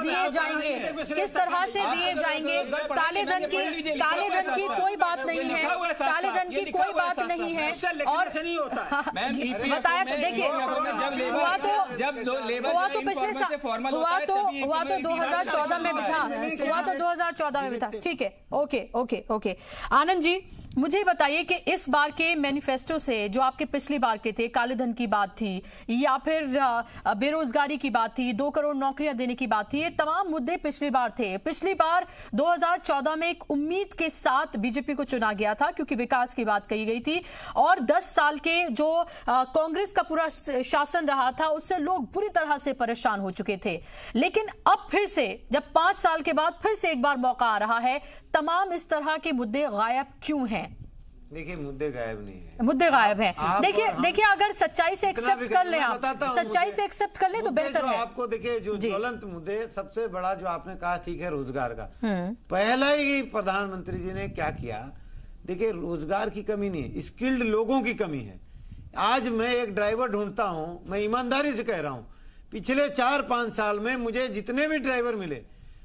दिए जाएंगे, काले धन की कोई बात नहीं है, काले धन की कोई बात नहीं है। और बताया, देखिए हुआ तो 2014 में भी था, ठीक है। ओके आनंद जी, मुझे बताइए कि इस बार के मैनिफेस्टो से जो आपके पिछली बार के थे, काले धन की बात थी या फिर बेरोजगारी की बात थी, 2 करोड़ नौकरियां देने की बात थी, ये तमाम मुद्दे पिछली बार थे। पिछली बार 2014 में एक उम्मीद के साथ बीजेपी को चुना गया था क्योंकि विकास की बात कही गई थी, और 10 साल के जो कांग्रेस का पूरा शासन रहा था उससे लोग बुरी तरह से परेशान हो चुके थे। लेकिन अब फिर से जब 5 साल के बाद फिर से एक बार मौका आ रहा है, तमाम इस तरह के मुद्दे गायब क्यों हैं? देखिए, मुद्दे गायब नहीं है, मुद्दे गायब हैं। देखिए अगर सच्चाई से एक्सेप्ट कर ले, आप सच्चाई से एक्सेप्ट कर ले तो बेहतर है। आपको देखिए जो ज्वलंत मुद्दे, सबसे बड़ा जो आपने कहा ठीक है रोजगार का, पहला ही प्रधानमंत्री जी ने क्या किया, देखिए रोजगार की कमी नहीं है, स्किल्ड लोगों की कमी है। आज मैं एक ड्राइवर ढूंढता हूं, मैं ईमानदारी से कह रहा हूं, पिछले 4-5 साल में मुझे जितने भी ड्राइवर मिले,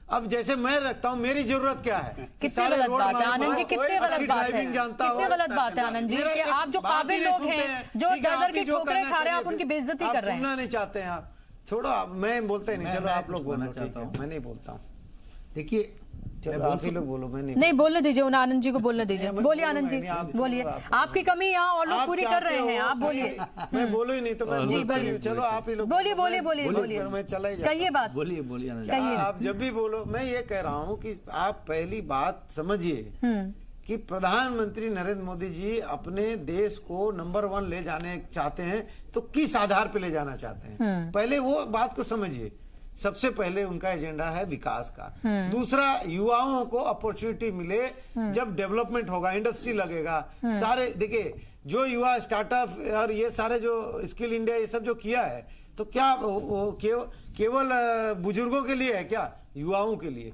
अब जैसे मैं रखता हूँ, मेरी जरूरत क्या है? कितने गलत बात है आनंद जी, कितने गलत बात है, कितने गलत बात है आनंद जी कि आप जो काबिल लोग हैं, जो दर की ठोकरें खा रहे हैं, आप उनकी बेइज्जती कर रहे हैं। सुनना नहीं चाहते हैं आप, छोड़ो, मैं बोलते नहीं, चलो आप लोग बोलना चाहता हूँ, मैं नहीं बोलता हूँ। देखिए, चलो आप ही लोग बोलो, मैं नहीं बोलने दीजिए, उन्हें आनंद जी को बोलने दीजिए। बोलिए आनंद जी, बोलिए, आपकी कमी यहाँ और लोग पूरी कर रहे हैं, आप बोलिए। मैं बोलू ही नहीं तो मैं बोलता नहीं, चलो आप ही लोग बोलिए बोलिए बोलिए बोलिए, मैं चला ही जाता हूं। कहिए बात, बोलिए बोलिए आप जब भी बोलो, मैं ये कह रहा हूँ कि आप पहली बात समझिए कि प्रधानमंत्री नरेंद्र मोदी जी अपने देश को नंबर 1 ले जाने चाहते हैं तो किस आधार पे ले जाना चाहते हैं, पहले वो बात को समझिए। सबसे पहले उनका एजेंडा है विकास का, दूसरा युवाओं को अपॉर्चुनिटी मिले, जब डेवलपमेंट होगा, इंडस्ट्री लगेगा, सारे देखिए जो युवा स्टार्टअप और ये सारे जो स्किल इंडिया ये सब जो किया है, तो क्या वो केवल बुजुर्गों के लिए है क्या? युवाओं के लिए।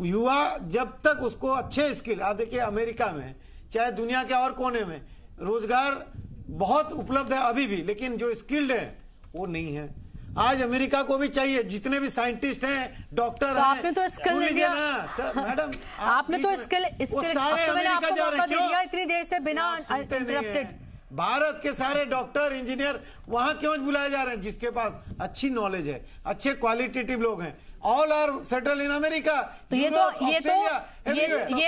युवा जब तक उसको अच्छे स्किल, आप देखिए अमेरिका में चाहे दुनिया के और कोने में रोजगार बहुत उपलब्ध है अभी भी, लेकिन जो स्किल्ड है वो नहीं है। आज अमेरिका को भी चाहिए, जितने भी साइंटिस्ट हैं, डॉक्टर हैं। आपने तो स्किल मैडम, आपने तो स्किल मैंने आपको मौका दे दिया इतनी देर से बिना इंटरप्टेड। भारत के सारे डॉक्टर इंजीनियर वहां क्यों बुलाए जा रहे हैं? जिसके पास अच्छी नॉलेज है, अच्छे क्वालिटेटिव लोग हैं, all are settle in America. तो ये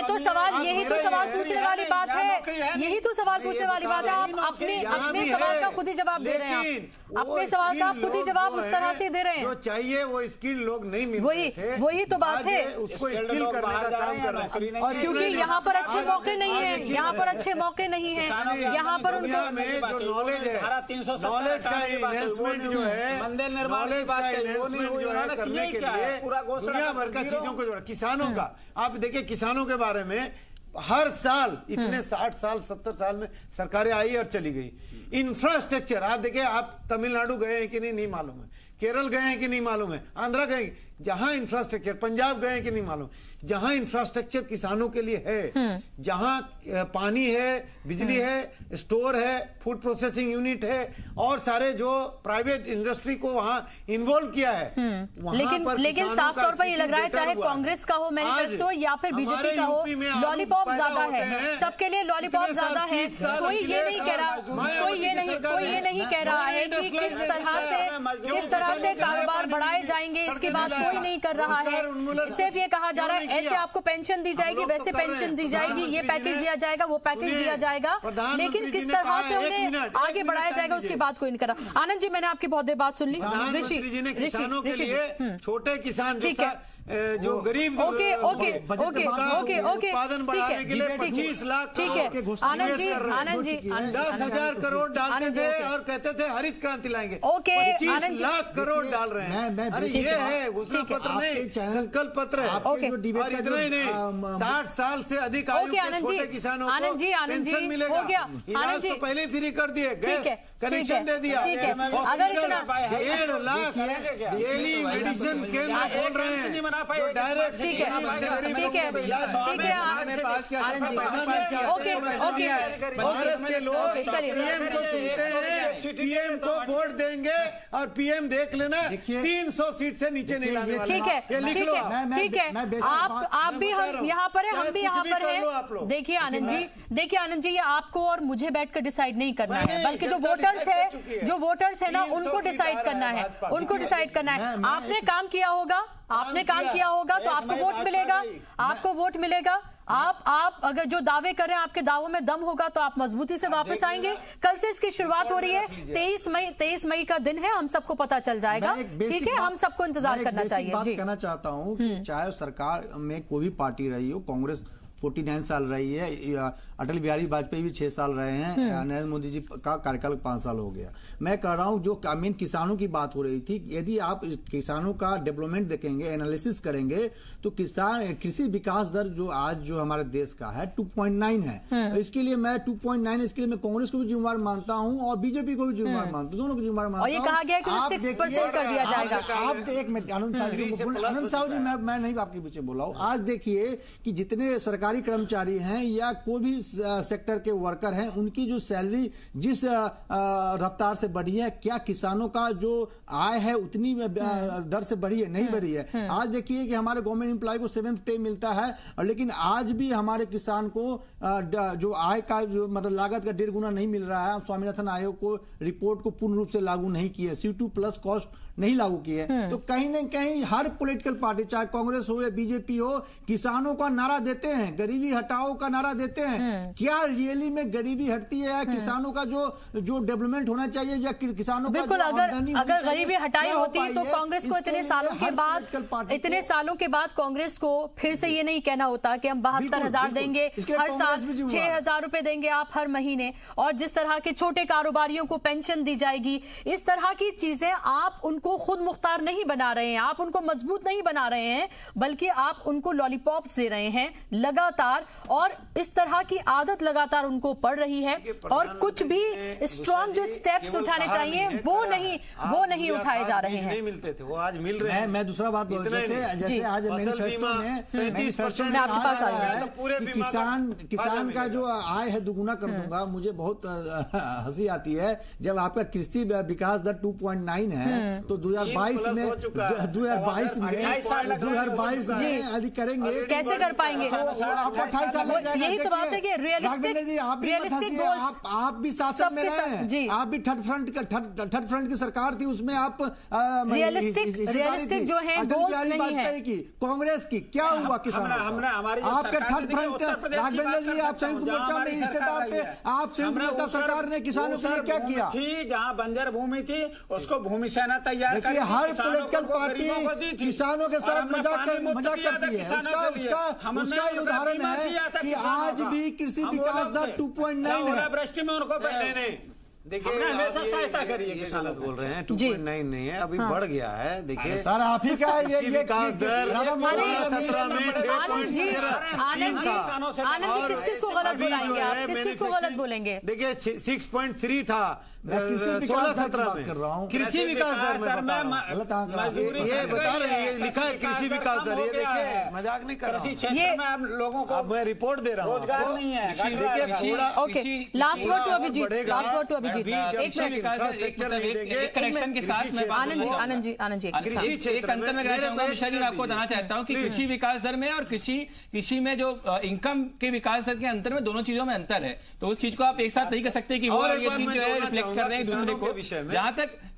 तो सवाल, यही तो सवाल पूछने वाली बात है, यही तो सवाल पूछने वाली बात है। आप अपने सवाल का खुद ही जवाब दे रहे हैं, अपने सवाल का खुद ही जवाब उस तरह से दे रहे हैं। जो चाहिए वो स्किल लोग नहीं मिल रहे थे, वही तो बात है, उसको स्किल करने का काम कर रहे हैं। और क्योंकि यहाँ पर अच्छे मौके नहीं है, यहाँ पर अच्छे मौके नहीं है, यहाँ पर उनको जो नॉलेज है, नॉलेज का इन्वेस्टमेंट जो है, नॉलेज का इन्वेस्टमेंट जो है करने के लिए दुनिया भर का चीजों को जोड़ा। किसानों का आप देखिए, किसानों के बारे में हर साल इतने 60 साल 70 साल में सरकारें आई और चली गई। इंफ्रास्ट्रक्चर आप देखिए, आप तमिलनाडु गए हैं कि नहीं मालूम है, केरल गए हैं कि नहीं मालूम है, आंध्रा गए, जहां इंफ्रास्ट्रक्चर, पंजाब गए हैं कि नहीं मालूम, जहां इंफ्रास्ट्रक्चर किसानों के लिए है, जहां पानी है, बिजली है, स्टोर है, फूड प्रोसेसिंग यूनिट है, और सारे जो प्राइवेट इंडस्ट्री को वहां इन्वॉल्व किया है, लेकिन साफ तौर पर ये लग रहा है, चाहे कांग्रेस का हो मैनिफेस्टो या फिर बीजेपी का हो, लॉलीपॉप ज्यादा है, सबके लिए लॉलीपॉप ज्यादा है। कोई ये नहीं कह रहा, कोई ये नहीं कह रहा है कि किस तरह से कारोबार बढ़ाए जाएंगे, इसकी बात कोई नहीं कर रहा है। सिर्फ ये कहा जा रहा है ऐसे आपको पेंशन दी जाएगी, वैसे पेंशन दी जाएगी, ये पैकेज दिया जाएगा, वो पैकेज दिया जाएगा, लेकिन किस तरह से उन्हें आगे बढ़ाया जाएगा उसकी बात कोई नहीं कर रहा। आनंद जी, मैंने आपकी बहुत देर बात सुन ली। ऋषि, छोटे किसान, ठीक है, जो गरीब ओके उत्पादन बढ़ाने के लिए 25 लाख, ठीक है आनंद जी 10,000 करोड़ डालते थे और कहते थे हरित क्रांति लाएंगे। ओके, 25 लाख करोड़ डाल रहे हैं। अरे ये है घोषणा पत्र नहीं, संकल्प पत्र है। और इतना ही नहीं, 60 साल से अधिक आयु के छोटे किसानों को पेंशन मिलेगा। इलाज तो पहले ही फ्री कर दिए, गैस कनेक्शन दे दिया। अगर 1.5 लाख डेली मेडिसिन केंद्र खोल रहे हैं, डायरेक्ट। ठीक है भारत के लोग पीएम को सुनते हैं, पीएम को वोट देंगे और पीएम देख लेना 300 सीट से नीचे नहीं लाने वाले। ठीक है, आप भी हम यहाँ पर है, हम भी यहाँ पर है। देखिए आनंद जी, ये आपको और मुझे बैठकर डिसाइड नहीं करना है, बल्कि जो वोटर्स है ना, उनको डिसाइड करना है, आपने काम किया होगा आपने काम किया होगा तो आपको वोट मिलेगा, आपको वोट मिलेगा। आप अगर जो दावे कर रहे हैं आपके दावों में दम होगा तो आप मजबूती से वापस आएंगे। कल से इसकी शुरुआत हो रही है, 23 मई का दिन है, हम सबको पता चल जाएगा। ठीक है, हम सबको इंतजार करना चाहिए। बात कहना चाहता हूं कि चाहे सरकार में कोई भी पार्टी रही हो, कांग्रेस 49 साल रही है, अटल बिहारी वाजपेयी भी 6 साल रहे हैं, नरेंद्र मोदी जी का कार्यकाल 5 साल हो गया। मैं कह रहा हूं जो मेन किसानों की बात हो रही थी, यदि आप किसानों का डेवलपमेंट देखेंगे, एनालिसिस करेंगे तो कृषि विकास दर जो हमारे देश का है 2.9 है। इसके लिए मैं 2.9 इसके लिए मैं कांग्रेस को भी जिम्मेवार मानता हूं और बीजेपी को भी जिम्मेवार मानता हूं, दोनों को जिम्मेवार मानता हूं। ये कहा गया कि 6% कर दिया जाएगा। आप एक मिनट आनंद साहब जी, मैं नहीं आपके पीछे बोला हूं। आज देखिए कि जितने सरकारी कर्मचारी हैं या कोई भी सेक्टर के वर्कर हैं, उनकी जो सैलरी जिस रफ्तार से बढ़ी है, क्या किसानों का जो आय है उतनी दर से बढ़ी है? नहीं बढ़ी है। आज देखिए कि हमारे गवर्नमेंट एम्प्लॉय को 7th पे मिलता है, और लेकिन आज भी हमारे किसान को जो आय का जो मतलब लागत का 1.5 गुना नहीं मिल रहा है। स्वामीनाथन आयोग को रिपोर्ट को पूर्ण रूप से लागू नहीं किया, C2+ कॉस्ट नहीं लागू किए। तो कहीं न कहीं हर पॉलिटिकल पार्टी, चाहे कांग्रेस हो या बीजेपी हो, किसानों का नारा देते हैं, गरीबी हटाओ का नारा देते हैं। क्या रियली में गरीबी हटती है? कांग्रेस का जो डेवलपमेंट होना चाहिए या किसानों का बिल्कुल, अगर गरीबी हटाई होती तो कांग्रेस को इतने सालों के बाद कांग्रेस को फिर से ये नहीं कहना होता कि हम 72,000 देंगे हर साल, 6,000 रुपए देंगे आप हर महीने, और जिस तरह के छोटे कारोबारियों को पेंशन दी जाएगी। इस तरह की चीजें आप उनको खुद मुख्तार नहीं बना रहे हैं, आप उनको मजबूत नहीं बना रहे हैं, बल्कि आप उनको लॉलीपॉप्स दे रहे हैं लगातार, और इस तरह की आदत लगातार उनको पड़ रही है। और कुछ भी स्ट्रॉन्ग जो स्टेप्स उठाने चाहिए वो नहीं उठाए जा रहे हैं। नहीं मिलते थे, वो आज मिल रहे हैं। मैं दूसरा बात बोल, जैसे आज मैनिफेस्टो में 33% किसान का जो आय है दुगुना कर दूंगा। मुझे बहुत हंसी आती है जब आपका कृषि विकास दर 2.9 है, तो 2022 में अधिक करेंगे, कैसे कर पाएंगे? आपको 28 साल लग जाएगा। यही तो बात है कि रियलिस्टिक आप भी शासन में रहे हैं, आप भी थर्ड फ्रंट की सरकार थी, उसमें आप रियलिस्टिक जो है गोल्स नहीं है की, कांग्रेस की। क्या हुआ किसानों? आपके थर्ड फ्रंट राघवेंद्र जी, आप संयुक्त मोर्चा में हिस्सेदार थे, आप संयुक्त मोर्चा सरकार ने किसानों के लिए क्या किया? जहाँ बंजर भूमि थी उसको भूमि सेना तैयार करके हर पॉलिटिकल पार्टी किसानों के साथ मजाक करती है। उसका उदाहरण है कि आज भी कृषि विकास दर 2.9 है। वृष्टि में उनको देखिए, हमेशा सहायता करिए। गलत बोल रहे हैं, 2.9 नहीं है, अभी बढ़ गया है। देखिए सर, आप ही का ये विकास दर 2017 में 6.3 था। किसको गलत बुलाएंगे आप? किसको गलत बोलेंगे? देखिए 6.3 था 16-17 में कृषि विकास दर में ये बता रहे हैं, लिखा है कृषि विकास दर। ये देखिए, मजाक नहीं कर रहा हूँ, ये लोगों को मैं रिपोर्ट दे रहा हूँ। रोजगार नहीं है। Last word to Abhijit, last word to Abhijit. Connection के साथ आनंद जी एक अंतर में मिश्रा जी, मैं आपको बताना चाहता हूँ कि कृषि विकास दर में और कृषि में जो इनकम के विकास दर के अंतर में, दोनों चीजों में अंतर है। तो उस चीज को आप एक साथ नहीं कर सकते कि वो ये चीज जो है रिफ्लेक्ट कर रहे हैं दूसरे को।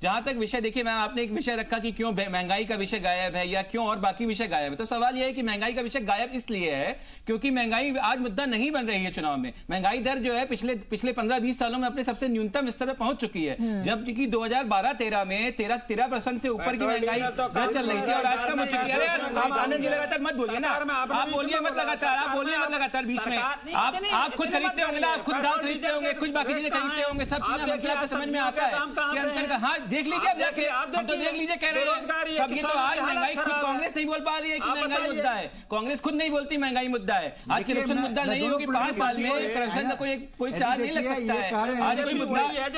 जहां तक विषय, देखिए मैम, आपने एक विषय रखा कि क्यों महंगाई का विषय गायब है या क्यों और बाकी विषय गायब है। तो सवाल यह है कि महंगाई का विषय गायब इसलिए है क्योंकि महंगाई आज मुद्दा नहीं बन रही है चुनाव में। महंगाई दर जो है पिछले 15-20 सालों में अपने सबसे न्यूनतम स्तर पर पहुंच चुकी है, जबकि 2012-13 में 13% से ऊपर की महंगाई दर चल रही थी और आज कम हो चुकी है। आप आनंद जी लगातार मत बोलिए ना, आप बोलिए मत लगातार बीच में। आप खुद खरीदते होंगे ना, आप खुद दाल खरीदते होंगे, कुछ बाकी चीजें खरीदते होंगे, सब चीजें समझ में आता है कि अंतर का। हाँ, देख लीजिए, अब जाके हम तो देख लीजिए, कह रहे हैं सब्जी। तो आज महंगाई खुद कांग्रेस नहीं बोल पा रही है कि महंगाई मुद्दा है। कांग्रेस खुद नहीं बोलती महंगाई मुद्दा है। आज करप्शन मुद्दा नहीं है क्योंकि 5 साल में करप्शन का कोई चार्ज नहीं लग सकता है। आज कोई मुद्दा, आज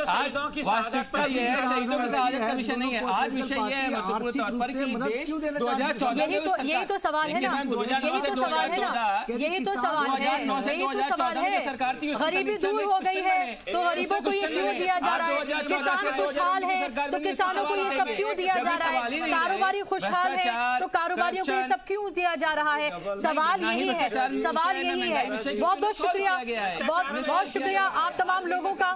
वास्तविकता ये है, शहीदों के शहादत का विषय नहीं है। आज विषय ये है महत्वपूर्ण तौर पर कि देश 2014 यही तो सवाल है ना, सरकार थी, गरीबी दूर हो गई है तो गरीबों को ये क्यों दिया जा रहा है? किसान खुशहाल है तो किसानों को ये सब क्यों दिया जा रहा है? कारोबारी खुशहाल है तो कारोबारियों को ये सब क्यों दिया जा रहा है? सवाल यही है। बहुत बहुत शुक्रिया, बहुत शुक्रिया आप तमाम लोगों का।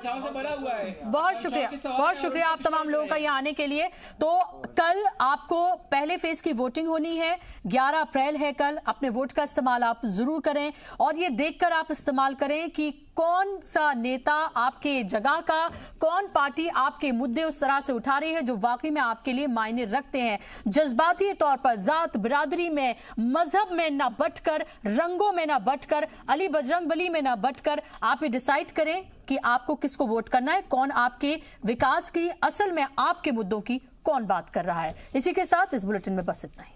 बहुत शुक्रिया आप तमाम लोगों का यहाँ आने के लिए। तो कल आपको पहले फेज की वोटिंग होनी है, 11 अप्रैल है कल। अपने वोट का इस्तेमाल आप जरूर करें और ये देखकर आप इस्तेमाल करें कि कौन सा नेता आपके जगह का, कौन पार्टी आपके मुद्दे उस तरह से उठा रही है जो वाकई में आपके लिए मायने रखते हैं। जज्बाती तौर पर जात बिरादरी में, मजहब में ना बंटकर, रंगों में ना बंटकर, अली बजरंग बली में ना बंटकर आप ये डिसाइड करें कि आपको किसको वोट करना है, कौन आपके विकास की, असल में आपके मुद्दों की कौन बात कर रहा है। इसी के साथ इस बुलेटिन में बस इतना ही।